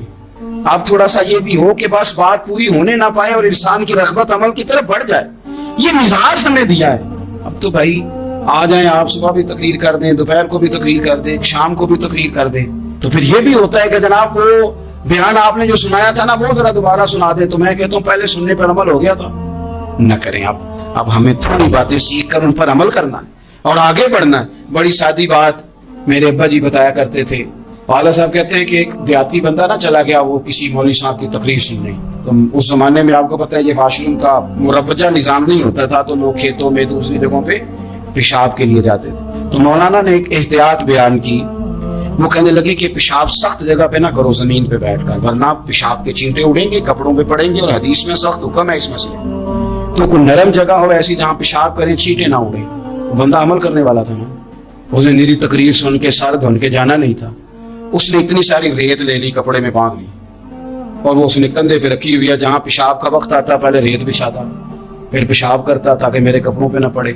اب تھوڑا سا یہ بھی ہو کہ بس بات پوری ہونے نہ پائے اور انسان کی رغبت عمل کی طرف بڑھ جائے، یہ مزاج ہم نے دیا ہے۔ اب تو بھائی آ جائیں آپ، صبح بھی تقریر کر دیں، دوپہر کو بھی تقریر کر دیں، شام کو بھی تقریر کر دیں، تو پھر یہ بھی ہوتا ہے کہ جناب وہ بیان آپ نے جو سنایا تھا نا وہ ذرا دوبارہ سنا دیں، تو میں کہتا ہوں پہلے سننے پر عمل ہو گیا تھا، نہ کریں۔ اب ہمیں تھوڑی باتیں سیکھ کر ان پر عمل کرنا ہے اور آگے بڑھنا ہے۔ بڑی سادی بات میرے ابا جی بتایا کرتے تھے، والد صاحب کہتے ہیں کہ ایک دیہاتی بندہ نہ چلا گیا وہ کسی مولوی صاحب کی تقریر سننے، تو اس زمانے میں آپ کو پتہ ہے یہ واش روم کا مروجہ نظام نہیں ہوتا تھا، تو لوگ کھیتوں میں دوسری جگہوں پہ پیشاب کے لیے جاتے تھے۔ تو مولانا نے ایک احتیاط بیان کی، وہ کہنے لگے کہ پیشاب سخت جگہ پہ نہ کرو، زمین پہ بیٹھ کر، ورنہ پیشاب کے چینٹے اڑیں گے، کپڑوں پہ پڑیں گے، اور حدیث میں سخت حکم ہے اس مسئلے۔ تو کوئی نرم جگہ ہو ایسی جہاں پیشاب کریں چینٹے نہ اڑیں۔ بندہ عمل کرنے والا تھا نا، اسے میری تقریر سن کے سر دھن کے جانا نہیں تھا، اس نے اتنی ساری ریت لے لی، کپڑے میں باندھ لی، اور وہ اس نے کندھے پہ رکھی ہوئی ہے، جہاں پیشاب کا وقت آتا پہلے ریت بچھاتا، پھر پیشاب کرتا تاکہ میرے کپڑوں پہ نہ پڑے۔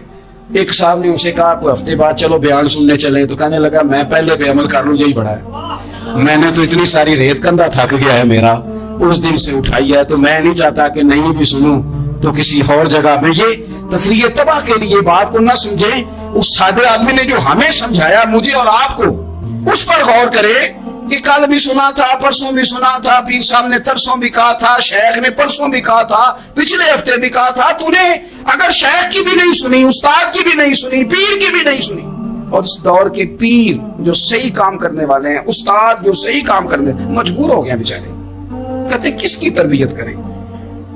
ایک صاحب نے اسے کہا کوئی ہفتے بعد چلو بیان سننے چلیں، تو کہنے لگا میں پہلے پہ عمل کر لوں، یہی بڑا ہے، میں نے تو اتنی ساری ریت، کندھا تھک گیا ہے میرا، اس دن سے اٹھائی ہے، تو میں نہیں چاہتا کہ نہیں بھی سنوں تو کسی اور جگہ میں۔ یہ تفریح تباہ کے لیے بات کو نہ سمجھیں، اس سادے آدمی نے جو ہمیں سمجھایا مجھے اور آپ کو، اس پر غور کرے کہ کل بھی سنا تھا، پرسوں بھی سنا تھا، پیر صاحب نے ترسوں بھی کہا تھا، شیخ نے پرسوں بھی کہا تھا، پچھلے ہفتے بھی کہا تھا، تو نے اگر شیخ کی بھی نہیں سنی، استاد کی بھی نہیں سنی، پیر کی بھی نہیں سنی، اور اس دور کے پیر جو صحیح کام کرنے والے ہیں، استاد جو صحیح کام کرنے مجبور ہو گئے بیچارے، کہتے کس کی تربیت کریں،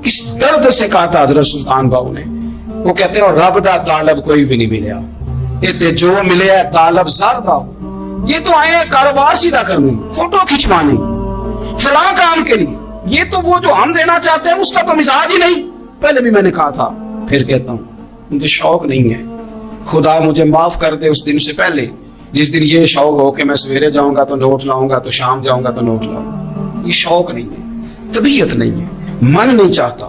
کس درد سے کہا تھا حضرت سلطان باؤ نے، وہ کہتے ہیں اور رب دا طالب کوئی بھی نہیں ملیا، یہ جو ملے ہے طالب زر دا، یہ تو آئے ہیں کاروبار سیدھا کرنے، فوٹو کھچوانے، فلاں کام کے لیے، یہ تو وہ جو ہم دینا چاہتے ہیں اس کا تو مزاج ہی نہیں۔ پہلے بھی میں نے کہا تھا، پھر کہتا ہوں، مجھے شوق نہیں ہے، خدا مجھے معاف کر دے اس دن سے پہلے جس دن یہ شوق ہو کہ میں سویرے جاؤں گا تو نوٹ لاؤں گا، تو شام جاؤں گا تو نوٹ لاؤں گا۔ یہ شوق نہیں ہے، طبیعت نہیں ہے، من نہیں چاہتا،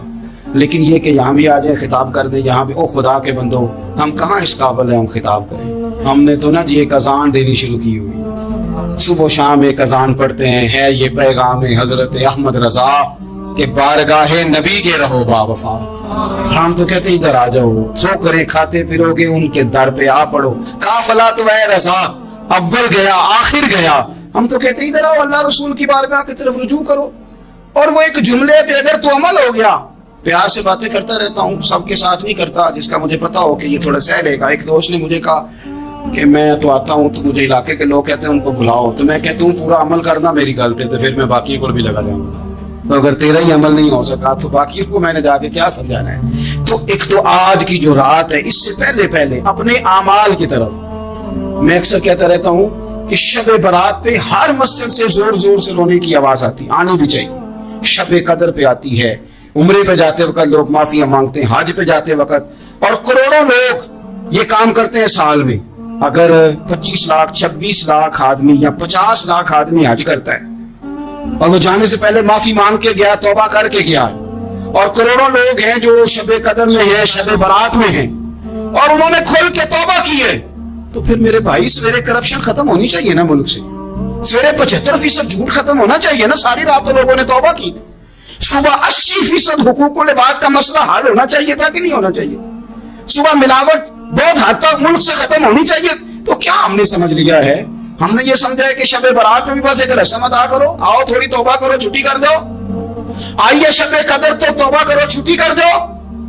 لیکن یہ کہ یہاں بھی آ جائے خطاب کر دیں، یہاں بھی او خدا کے بندو، ہم کہاں اس قابل ہیں ہم خطاب کریں؟ ہم نے تو نا جی ایک اذان دینی شروع کی ہوئی، صبح و شام ایک اذان پڑھتے ہیں، ہے یہ پیغام حضرت احمد رضا، کہ बारगाह नबी के रहो बावफा। हम तो कहते इधर आ जाओ, जो करे खाते पिरोगे उनके दर पे आ पड़ो। काफला तो वह रजा, अव्वल गया आखिर गया। हम तो कहते इधर आओ, अल्लाह रसूल की बारगाह की तरफ रुजू करो। और वो एक जुमले पे अगर तो अमल हो गया, प्यार से बातें करता रहता हूँ, सबके साथ नहीं करता, जिसका मुझे पता हो कि ये थोड़ा सह लेगा। एक दोस्त ने मुझे कहा कि मैं तो आता हूँ तो मुझे इलाके के लोग कहते हैं उनको बुलाओ, तो मैं कहता हूँ पूरा अमल करना मेरी गलती है, तो फिर मैं बाकी को भी लगा जाऊंगा। तो अगर तेरा ही अमल नहीं हो सका तो बाकी को मैंने जाके क्या समझाना है। तो एक तो आज की जो रात है, इससे पहले पहले अपने आमाल की तरफ, मैं अक्सर कहता रहता हूँ कि शब बारात पे हर मस्जिद से जोर जोर से रोने की आवाज आती, आनी भी चाहिए। शब कदर पे आती है, उम्रे पे जाते वक्त लोग माफिया मांगते हैं, हज पे जाते वक्त, और करोड़ों लोग ये काम करते हैं साल में। अगर 25 लाख 26 लाख आदमी या 50 लाख आदमी हज करता है और वो जाने से पहले माफी मांग के गया, तौबा करके गया, और करोड़ों लोग हैं जो शबे कदर में हैं, शबे बारात में हैं, और उन्होंने खुल के तौबा की है, तो फिर मेरे भाई सवेरे करप्शन खत्म होनी चाहिए ना मुल्क से। सवेरे 75% झूठ खत्म होना चाहिए ना। सारी रात लोगों ने तौबा की। सुबह 80% हुकूकुल इबाद का मसला हल होना चाहिए था कि नहीं होना चाहिए। सुबह मिलावट बहुत हद तक मुल्क से खत्म होनी चाहिए। तो क्या हमने समझ लिया है? हमने ये समझा है कि शबे बारात में भी बस एक रस्म अदा करो, आओ थोड़ी तौबा करो, छुट्टी कर दो। आइए शबे कदर तो तौबा करो, छुट्टी कर दो।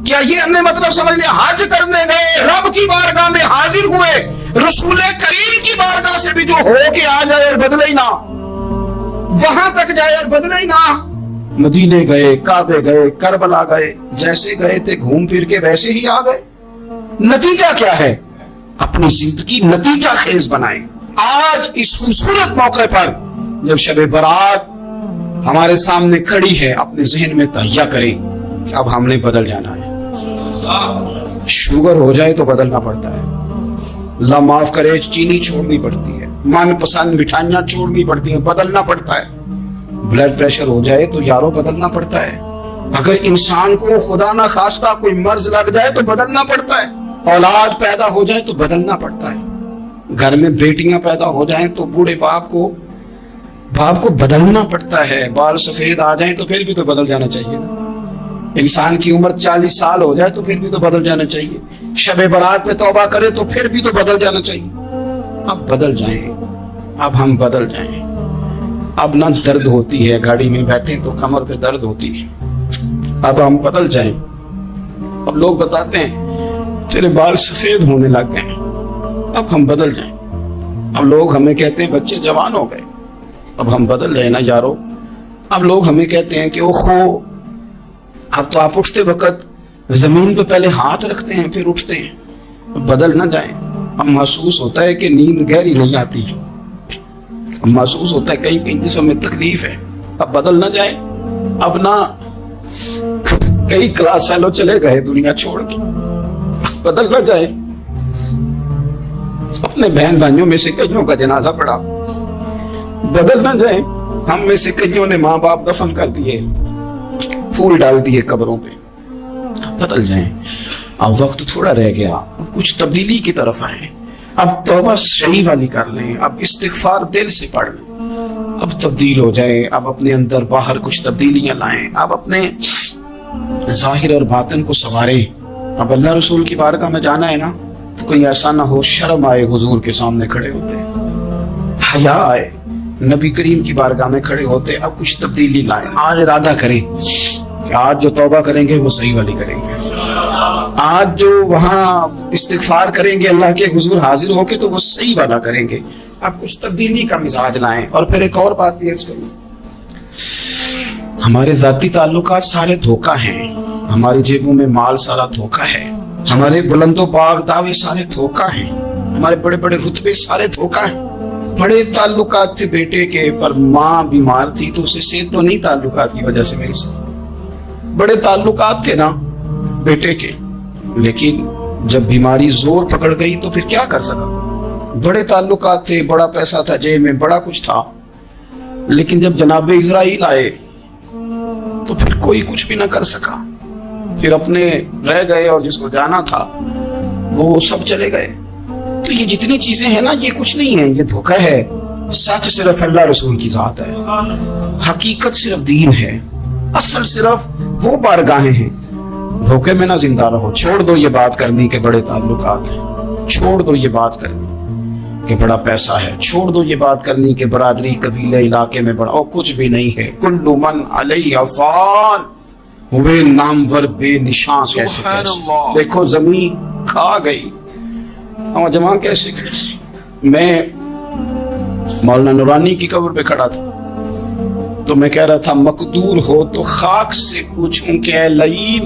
क्या ये हमने मतलब समझ लिया? हज करने गए, रब की बारगाह में हाजिर हुए, रसूल करीम की बारगाह से भी जो हो के आ जाए और बदले ही ना, वहां तक जाए और बदले ही ना। मदीने गए, काबे गए, करबला गए, जैसे गए थे घूम फिर के वैसे ही आ गए। नतीजा क्या है? अपनी जिंदगी नतीजा खेज बनाए। आज इस खूबसूरत मौके पर जब शबे बारात हमारे सामने खड़ी है, अपने जहन में तहिया करें कि अब हमने बदल जाना है। शुगर हो जाए तो बदलना पड़ता है, अल्लाह माफ करे, चीनी छोड़नी पड़ती है, मनपसंद मिठाइयां छोड़नी पड़ती है, बदलना पड़ता है। ब्लड प्रेशर हो जाए तो यारों बदलना पड़ता है। अगर इंसान को खुदा ना खास्ता कोई मर्ज लग जाए तो बदलना पड़ता है। औलाद पैदा हो जाए तो बदलना पड़ता है। घर में बेटियां पैदा हो जाएं तो बूढ़े बाप को बदलना पड़ता है। बाल सफेद आ जाएं तो फिर भी तो बदल जाना चाहिए ना। इंसान की उम्र 40 साल हो जाए तो फिर भी तो बदल जाना चाहिए। शबे बारात में तौबा करे तो फिर भी तो बदल जाना चाहिए। अब बदल जाएं, अब हम बदल जाएं। अब ना दर्द होती है, गाड़ी में बैठे तो कमर पे दर्द होती है। अब हम बदल जाएं। अब लोग बताते हैं तेरे बाल सफेद होने लग गए, अब हम बदल जाएं। अब लोग हमें कहते हैं बच्चे जवान हो गए, अब हम बदल जाए ना यारो। अब लोग हमें कहते हैं कि ओहो, अब तो आप उठते वक्त जमीन पे पहले हाथ रखते हैं फिर उठते हैं। अब बदल ना जाए। अब महसूस होता है कि नींद गहरी नहीं आती, अब महसूस होता है कहीं कहीं जिसमें में तकलीफ है। अब बदल ना जाए। अब ना कई क्लास फेलो चले गए दुनिया छोड़ के, बदल ना जाए। अपने बहन भाइयों में से कईयों का जनाजा पड़ा, बदल ना जाए। हम में से कईयों ने माँ बाप दफन कर दिए, फूल डाल दिए कब्रों पे, बदल जाए। अब वक्त थोड़ा रह गया, अब कुछ तब्दीली की तरफ आए। अब तौबा सही वाली कर लें, अब इस्तिगफार दिल से पढ़ लें, अब तब्दील हो जाए। अब अपने अंदर बाहर कुछ तब्दीलियां लाएं, अब अपने जाहिर और बातिन को संवारें। अब अल्लाह रसूल की बारगाह में जाना है ना, तो कोई ऐसा ना हो शर्म आए हुजूर के सामने खड़े होते, हया आए नबी करीम की बारगाह में खड़े होते। अब कुछ तब्दीली लाएं। आज इरादा करें कि आज जो तौबा करेंगे वो सही वाली करेंगे। आज जो वहां इस्तिगफार करेंगे अल्लाह के हुजूर हाजिर होके तो वो सही वाला करेंगे। अब कुछ तब्दीली का मिजाज लाएं। और फिर एक और बात भी अर्ज करूं, हमारे जाती ताल्लुकात सारे धोखा हैं, हमारी जेबों में माल सारा धोखा है, हमारे बुलंदो बाग दावे सारे धोखा हैं, हमारे बड़े बड़े रुतबे सारे धोखा हैं। बड़े ताल्लुकात थे बेटे के, पर माँ बीमार थी तो उसे सेहत तो नहीं ताल्लुकात की वजह से मेरे से। बड़े ताल्लुकात थे ना बेटे के, लेकिन जब बीमारी जोर पकड़ गई तो फिर क्या कर सका। बड़े ताल्लुकात थे, बड़ा पैसा था जेब में, बड़ा कुछ था, लेकिन जब जनाब इजराइल आए तो फिर कोई कुछ भी ना कर सका। फिर अपने रह गए और जिसको जाना था वो सब चले गए। तो ये जितनी चीजें हैं ना, ये कुछ नहीं है, ये धोखा है। सच सिर्फ अल्लाह रसूल की जात है, हकीकत सिर्फ दीन है। असल सिर्फ वो बारगाहें हैं। धोखे में ना जिंदा रहो, छोड़ दो ये बात करनी के बड़े ताल्लुकात हैं, छोड़ दो ये बात करनी कि बड़ा पैसा है, छोड़ दो ये बात करनी कि बरादरी कबीले इलाके में बड़ा, और कुछ भी नहीं है। कुल्लु मन अलैहा फान, हुए नामवर बेनिशान कैसे कैसे, देखो जमीन खा गई, जमा कैसे कैसे। मैं मौलाना नूरानी की कब्र पे खड़ा था तो मैं कह रहा था मकदूर हो तो खाक से पूछूं कि ऐ लईम,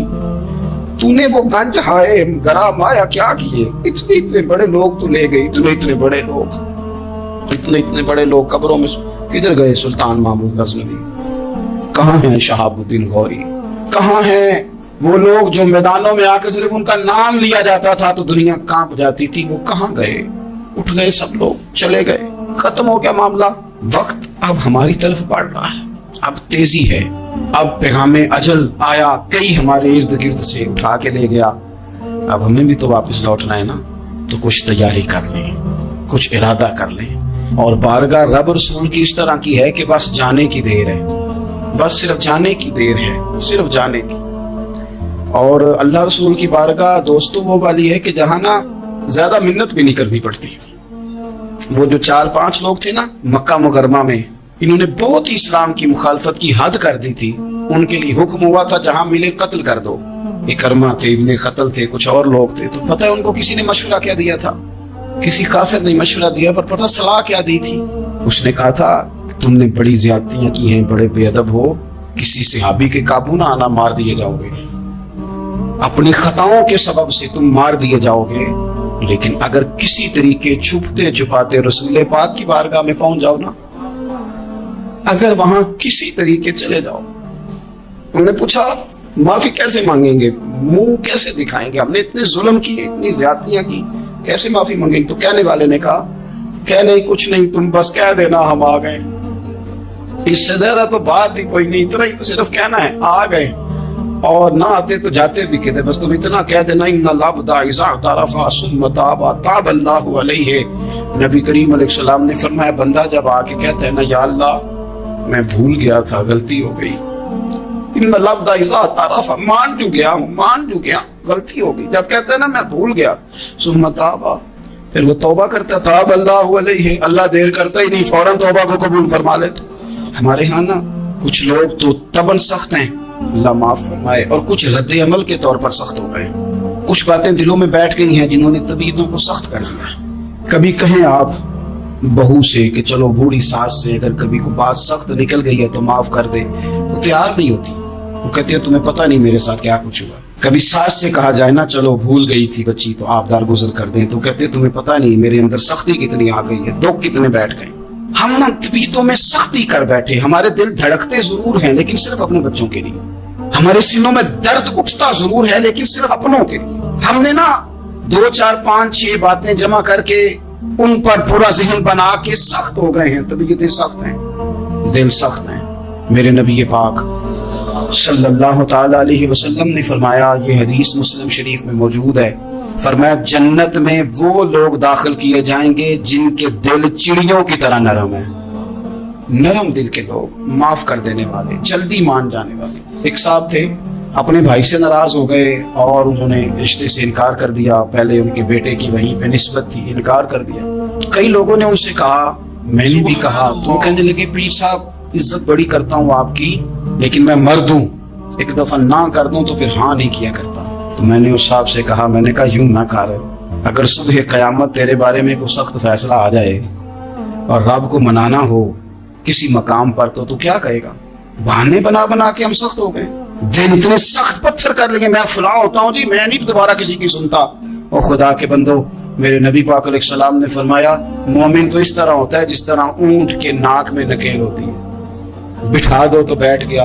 तूने वो गंज हाय गरा माया क्या किए, इतने इतने बड़े लोग तू ले गई, इतने इतने बड़े लोग, इतने इतने बड़े लोग कब्रों में किधर गए? सुल्तान महमूद गजनवी, कहाँ हैं शहाबुद्दीन गौरी, कहाँ हैं वो लोग जो मैदानों में आकर सिर्फ उनका नाम लिया जाता था तो दुनिया कांप जाती थी, वो कहाँ गए? उठ गए सब लोग, चले गए, खत्म हो गया मामला। वक्त अब हमारी तरफ बढ़ रहा है, अब तेजी है, अब पैगामे अजल आया, कई हमारे इर्द गिर्द से उठा के ले गया, अब हमें भी तो वापस लौटना है ना, तो कुछ तैयारी कर लें, कुछ इरादा कर लें। और बारगाह रब रसूल की इस तरह की है कि बस जाने की देर है, बस सिर्फ जाने की देर है, सिर्फ जाने की। और अल्लाह रसूल की बारगाह दोस्तों वो वाली है कि जहां ना ज्यादा मिन्नत भी नहीं करनी पड़ती। वो जो 4-5 लोग थे ना मक्का मुकरमा में, इन्होंने बहुत ही इस्लाम की मुखालफत की हद कर दी थी, उनके लिए हुक्म हुआ था जहां मिले कत्ल कर दो। इकरमा थे, इब्ने खतल थे, कुछ और लोग थे। तो पता है उनको किसी ने मशवरा क्या दिया था? किसी काफिर ने मशवरा दिया, पर पता सलाह क्या दी थी? उसने कहा था तुमने बड़ी ज्यादतियां की हैं, बड़े बेअदब हो, किसी सहाबी के काबू ना आना, मार दिए जाओगे, अपनी खताओं के सबब से तुम मार दिए जाओगे। लेकिन अगर किसी तरीके छुपते छुपाते रसूल पाक की बारगाह में पहुंच जाओ ना, अगर वहां किसी तरीके चले जाओ, उन्होंने पूछा माफी कैसे मांगेंगे, मुंह कैसे दिखाएंगे, हमने इतने जुल्म की, इतनी ज्यादतियां की, कैसे माफी मांगेंगे? तो कहने वाले ने कहा कह नहीं, कुछ नहीं, तुम बस कह देना हम आ गए, इससे ज्यादा तो बात ही कोई नहीं, इतना ही तो सिर्फ कहना है आ गए, और ना आते तो जाते भी कहते, बस तुम इतना कह देना इन्ना लाबदा इज़ा तारफा सुम्मा ताबा ताबल्लाहु अलैहि। नबी करीम अलैहिस्सलाम ने फरमाया बंदा जब आके कहता है ना या अल्लाह मैं भूल गया था, गलती हो गई, इन्ना लाबदा इज़ा तारफा, मान जू गया, गलती हो गई, जब कहता है ना मैं भूल गया, सुम्मा ताबा, फिर वो तौबा करता, ताबल्लाहु अलैहि, अल्लाह देर करता ही नहीं, फौरन तौबा को कबूल फरमा लेते। हमारे यहाँ ना कुछ लोग तो तबन सख्त हैं, अल्लाह माफ फरमाए, और कुछ रद्द अमल के तौर पर सख्त हो गए, कुछ बातें दिलों में बैठ गई हैं जिन्होंने तबीयतों को सख्त कर दिया। कभी कहें आप बहू से कि चलो बूढ़ी सास से अगर कभी को बात सख्त निकल गई है तो माफ कर दे, वो तैयार नहीं होती, वो कहती है तुम्हें पता नहीं मेरे साथ क्या कुछ हुआ। कभी सास से कहा जाए ना चलो भूल गई थी बच्ची तो आप दारगुजर कर दें, तो कहते हैं तुम्हें पता नहीं मेरे अंदर सख्ती कितनी आ गई है, दुख कितने बैठ गए। हम ना तबीयतों में सख्ती कर बैठे, हमारे दिल धड़कते जरूर हैं लेकिन सिर्फ अपने बच्चों के लिए, हमारे सीनों में दर्द उठता जरूर है लेकिन सिर्फ अपनों के लिए। हमने ना 2, 4, 5, 6 बातें जमा करके उन पर पूरा जहन बना के सख्त हो गए हैं, तबीयतें सख्त हैं, दिल सख्त हैं। मेरे नबी पाक सल्लल्लाहु ताला अलैहि वसल्लम ने फरमाया, ये हदीस मुस्लिम शरीफ में मौजूद है, फरमाया जन्नत में वो लोग दाखिल किए जाएंगे जिनके दिल चिड़ियों की तरह नरम है, नरम दिल के लोग, माफ कर देने वाले, जल्दी मान जाने वाले। एक साहब थे, अपने भाई से नाराज हो गए और उन्होंने रिश्ते से इनकार कर दिया, पहले उनके बेटे की वहीं पे निस्बत थी, इनकार कर दिया। कई लोगों ने उनसे कहा, मैंने भी कहा, तो कहने लगे पीर साहब इज्जत बड़ी करता हूँ आपकी लेकिन मैं मर्द हूँ, एक दफा ना कर दूं तो फिर हाँ नहीं किया करता। तो मैंने उस साहब से कहा, मैंने कहा यूं ना कर, अगर सुबह कयामत तेरे बारे में कोई सख्त फैसला आ जाए और रब को मनाना हो किसी मकाम पर तो तू क्या कहेगा? बहाने बना बना के हम सख्त हो गए, दिल इतने सख्त पत्थर कर लेंगे, मैं फलां होता हूँ जी, मैं नहीं दोबारा किसी की सुनता। और खुदा के बंदो, मेरे नबी पाक अलैहिस्सलाम ने फरमाया मोमिन तो इस तरह होता है जिस तरह ऊंट के नाक में नकेल होती है, बिठा दो तो बैठ गया,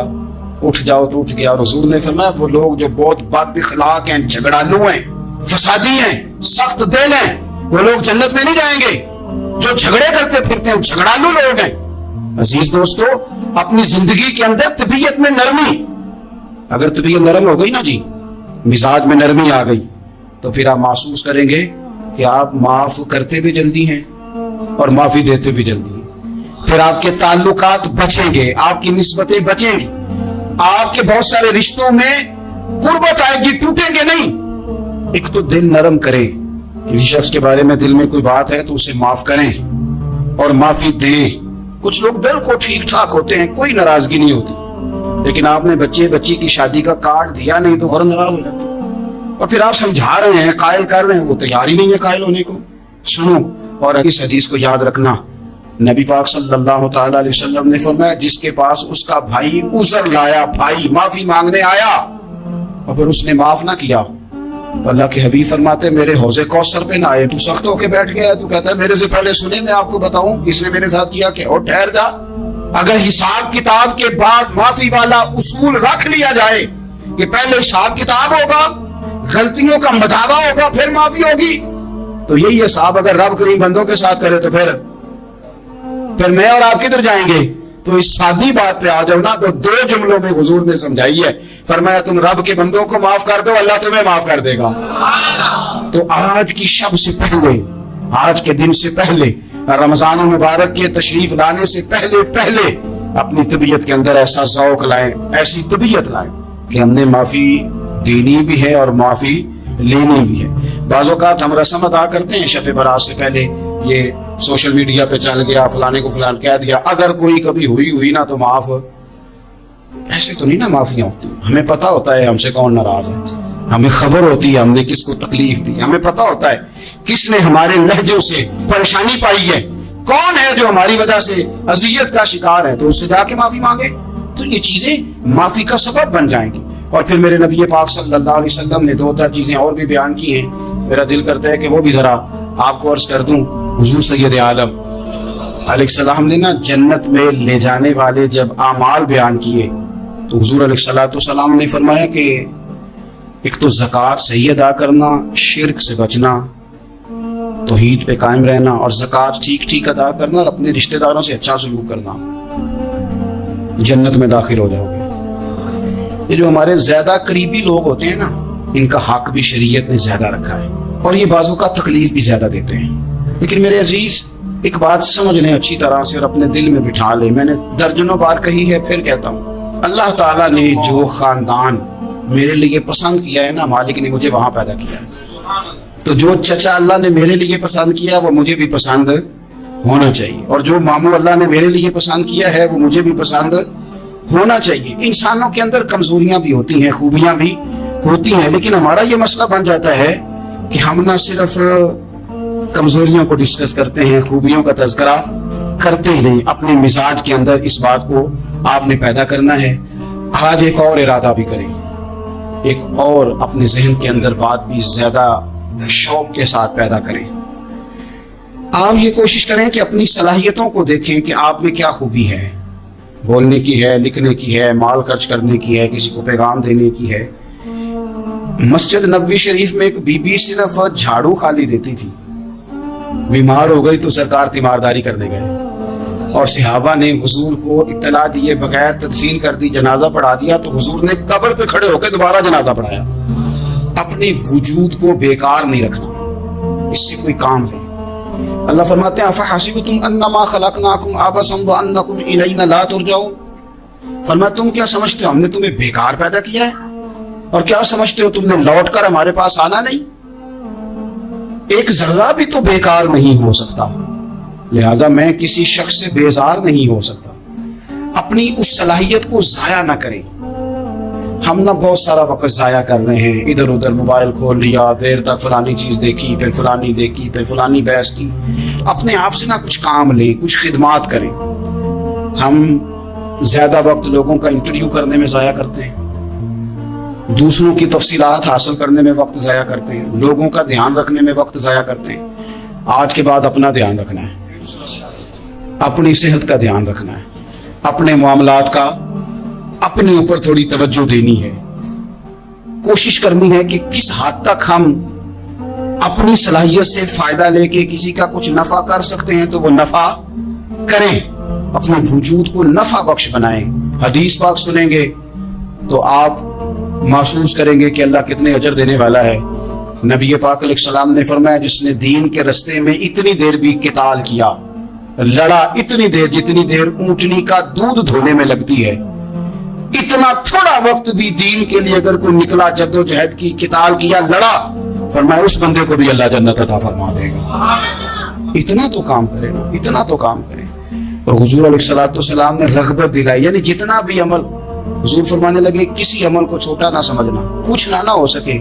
उठ जाओ तो उठ गया। और हुजूर ने फरमाया वो लोग जो बहुत बदअखलाक हैं, झगड़ालू हैं, फसादी हैं, सख्त दिल हैं, वो लोग जन्नत में नहीं जाएंगे। जो झगड़े करते फिरते हैं झगड़ालू लोग हैं। अजीज दोस्तों, अपनी जिंदगी के अंदर तबीयत में नरमी, अगर तबीयत नरम हो गई ना जी, मिजाज में नरमी आ गई, तो फिर आप महसूस करेंगे कि आप माफ करते भी जल्दी हैं और माफी देते भी जल्दी हैं। फिर आपके ताल्लुकात बचेंगे, आपकी निस्बतें बचेंगी। آپ کے بہت سارے رشتوں میں قربت آئے گی, ٹوٹیں گے نہیں. ایک تو دل نرم کرے, کسی شخص کے بارے میں دل میں کوئی بات ہے تو اسے معاف کریں اور معافی دیں. کچھ لوگ بالکل ٹھیک ٹھاک ہوتے ہیں, کوئی ناراضگی نہیں ہوتی, لیکن آپ نے بچی کی شادی کا کارڈ دیا نہیں تو اور ناراض ہو جاتے, اور پھر آپ سمجھا رہے ہیں, قائل کر رہے ہیں, وہ تیار ہی نہیں ہے قائل ہونے کو. سنو, اور اس حدیث کو یاد رکھنا, نبی پاک صلی اللہ تعالی علیہ وسلم نے فرمایا جس کے پاس اس کا بھائی عذر لایا, بھائی معافی مانگنے آیا اور پھر اس نے معاف نہ کیا, اللہ کے حبیب فرماتے میرے حوض کوثر پہ نہ آئے. تو سخت ہو کے بیٹھ گیا, تو کہتا ہے میرے سے پہلے سنے, میں آپ کو بتاؤں اس نے میرے ساتھ کیا کہ, اور ٹھہر جا. اگر حساب کتاب کے بعد معافی والا اصول رکھ لیا جائے کہ پہلے حساب کتاب ہوگا, غلطیوں کا مداوع ہوگا, پھر معافی ہوگی, تو یہی حساب اگر رب کریم بندوں کے ساتھ کرے تو پھر میں اور آپ کدھر جائیں گے. تو اس سادی بات پہ آ جاؤ نا, تو 2 جملوں میں حضور نے سمجھائی ہے, فرمایا تم رب کے بندوں کو معاف کر دو, اللہ تمہیں معاف کر دے گا. تو آج کی شب سے پہلے, آج کے دن سے پہلے, رمضان المبارک کے تشریف لانے سے پہلے اپنی طبیعت کے اندر ایسا ذوق لائیں, ایسی طبیعت لائیں کہ ہم نے معافی دینی بھی ہے اور معافی لینی بھی ہے. بعض اوقات ہم رسم ادا کرتے ہیں شب برات سے پہلے, یہ سوشل میڈیا پہ چل گیا, فلانے کو فلان کہہ دیا, اگر کوئی کبھی ہوئی نا تو معاف. ایسے تو نہیں نا معافیاں ہوتی. ہمیں پتا ہوتا ہے ہم سے کون ناراض ہے, ہمیں خبر ہوتی ہے ہم نے کس کو تکلیف دی, ہمیں پتا ہوتا ہے کس نے ہمارے لہجوں سے پریشانی پائی ہے, کون ہے جو ہماری وجہ سے اذیت کا شکار ہے, تو اس سے جا کے معافی مانگے. تو یہ چیزیں معافی کا سبب بن جائیں گی. اور پھر میرے نبی پاک صلی اللہ علیہ وسلم نے 2-4 چیزیں اور بھی بیان کی ہیں, میرا دل کرتا ہے کہ وہ بھی ذرا آپ کو عرض کر دوں. حضور سید عالم علیہ السلام نے نا جنت میں لے جانے والے جب اعمال بیان کیے تو حضور علیہ السلام نے فرمایا کہ ایک تو زکوٰۃ صحیح ادا کرنا, شرک سے بچنا, توحید پہ قائم رہنا, اور زکوٰۃ ٹھیک ادا کرنا, اور اپنے رشتہ داروں سے اچھا سلوک کرنا, جنت میں داخل ہو جاؤ گے. یہ جو ہمارے زیادہ قریبی لوگ ہوتے ہیں نا, ان کا حق بھی شریعت نے زیادہ رکھا ہے, اور یہ بعضوں کا تکلیف بھی زیادہ دیتے ہیں. لیکن میرے عزیز ایک بات سمجھ لیں اچھی طرح سے اور اپنے دل میں بٹھا لیں, میں نے درجنوں بار کہی ہے, پھر کہتا ہوں, اللہ تعالیٰ نے جو خاندان میرے لیے پسند کیا ہے نا, مالک نے مجھے وہاں پیدا کیا ہے, تو جو چچا اللہ نے میرے لیے پسند کیا وہ مجھے بھی پسند ہونا چاہیے, اور جو ماموں اللہ نے میرے لیے پسند کیا ہے وہ مجھے بھی پسند ہونا چاہیے. انسانوں کے اندر کمزوریاں بھی ہوتی ہیں, خوبیاں بھی ہوتی ہیں, لیکن ہمارا یہ مسئلہ بن جاتا ہے کہ ہم نہ صرف کمزوریوں کو ڈسکس کرتے ہیں, خوبیوں کا تذکرہ کرتے ہی نہیں. اپنے مزاج کے اندر اس بات کو آپ نے پیدا کرنا ہے. آج ایک اور ارادہ بھی کریں, ایک اور اپنے ذہن کے اندر بات بھی زیادہ شوق کے ساتھ پیدا کریں. آپ یہ کوشش کریں کہ اپنی صلاحیتوں کو دیکھیں کہ آپ میں کیا خوبی ہے, بولنے کی ہے, لکھنے کی ہے, مال خرچ کرنے کی ہے, کسی کو پیغام دینے کی ہے. مسجد نبوی شریف میں ایک بی بی صرف جھاڑو خالی دیتی تھی, بیمار ہو گئی تو سرکار تیمارداری کرنے گئے, اور صحابہ نے حضور کو اطلاع دیے بغیر تدفین کر دی, جنازہ پڑھا دیا, تو حضور نے قبر پہ کھڑے ہو کے دوبارہ جنازہ پڑھایا. اپنے وجود کو بیکار نہیں رکھنا, اس سے کوئی کام نہیں. اللہ فرماتے ہیں افحسبتم انما خلقناکم عبثا وانکم الینا لا ترجعون, فرمایا تم کیا سمجھتے ہو ہم نے تمہیں بیکار پیدا کیا ہے, اور کیا سمجھتے ہو تم نے لوٹ کر ہمارے پاس آنا نہیں؟ ایک ذرہ بھی تو بیکار نہیں ہو سکتا, لہذا میں کسی شخص سے بیزار نہیں ہو سکتا. اپنی اس صلاحیت کو ضائع نہ کریں. ہم نہ بہت سارا وقت ضائع کر رہے ہیں, ادھر ادھر موبائل کھول لیا, دیر تک فلانی چیز دیکھی, پھر فلانی دیکھی, پھر فلانی بحث کی. اپنے آپ سے نہ کچھ کام لیں, کچھ خدمات کریں. ہم زیادہ وقت لوگوں کا انٹرویو کرنے میں ضائع کرتے ہیں, دوسروں کی تفصیلات حاصل کرنے میں وقت ضائع کرتے ہیں, لوگوں کا دھیان رکھنے میں وقت ضائع کرتے ہیں. آج کے بعد اپنا دھیان رکھنا ہے, اپنی صحت کا دھیان رکھنا ہے, اپنے معاملات کا اپنے اوپر تھوڑی توجہ دینی ہے. کوشش کرنی ہے کہ کس حد تک ہم اپنی صلاحیت سے فائدہ لے کے کسی کا کچھ نفع کر سکتے ہیں تو وہ نفع کریں, اپنے وجود کو نفع بخش بنائیں. حدیث پاک سنیں گے تو آپ محسوس کریں گے کہ اللہ کتنے اجر دینے والا ہے. نبی پاک علیہ السلام نے فرمایا جس نے دین کے رستے میں اتنی دیر بھی قتال کیا, لڑا اتنی دیر جتنی دیر اونٹنی کا دودھ دھونے میں لگتی ہے, इतना थोड़ा वक्त भी दीन के लिए अगर कोई निकला, जद्दोजहद की, किताल किया, लड़ा, फरमाया उस बंदे को भी अल्लाह जन्नत अता फरमा देगा। इतना तो काम करे ना, इतना तो काम करे। और हुजूर अलैहिस्सलाम ने रग़बत दिलाई, यानी जितना भी अमल, हुजूर फरमाने लगे किसी अमल को छोटा ना समझना, कुछ ना हो सके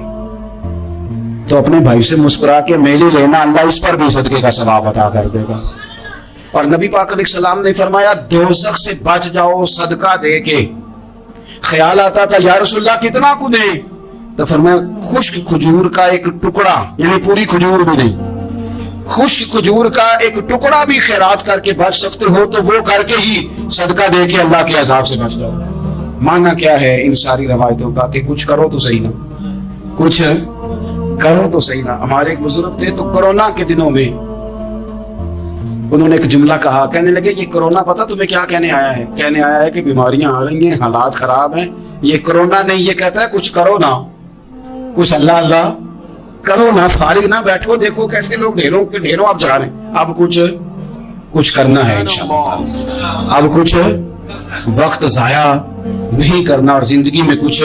तो अपने भाई से मुस्कुरा के मेले लेना, अल्लाह इस पर भी सदके का सवाब अता कर देगा। और नबी पाक अलैहिस्सलाम ने फरमाया दोज़ख से बच जाओ सदका दे के। ख्याल आता था या रसूलल्लाह कितना को दें, तो फरमाया खुश्क खजूर का एक टुकड़ा, यानी पूरी खजूर भी नहीं, खुश्क खजूर का एक टुकड़ा भी खैरात करके बच सकते हो तो वो करके ही सदका दे के अल्लाह के अज़ाब से बच जाओ। माना क्या है इन सारी रवायतों का कि कुछ करो तो सही ना, कुछ करो तो सही ना। हमारे एक बुजुर्ग थे तो कोरोना के दिनों में उन्होंने एक जुमला कहा, कहने लगे ये कोरोना पता तुम्हें क्या कहने आया है? कहने आया है कि बीमारियां आ रही हैं, हालात खराब हैं, ये कोरोना नहीं, ये कहता है कुछ करो ना, कुछ अल्लाह अल्लाह करो ना, फारिग ना बैठो, देखो कैसे लोग ढेरों के ढेरों अब जा रहे हैं। अब कुछ करना है इंशाअल्लाह, अब कुछ वक्त जाया नहीं करना और जिंदगी में कुछ।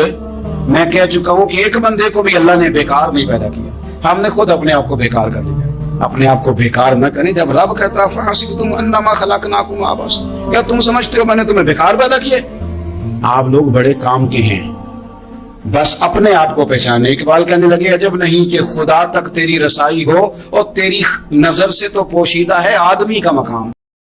मैं कह चुका हूं कि एक बंदे को भी अल्लाह ने बेकार नहीं पैदा किया, हमने खुद अपने आप को बेकार कर लिया। अपने आप को बेकार न करें। जब रब कहता फहसिबतुम अन्नमा खलकनाकुम आबस, क्या तुम समझते हो मैंने तुम्हें बेकार पैदा किया? आप लोग बड़े काम के हैं, बस अपने आप को पहचाने। इकबाल कहने लगे अजब नहीं कि खुदा तक तेरी रसाई हो और तेरी नजर से तो पोशीदा है आदमी का मकाम।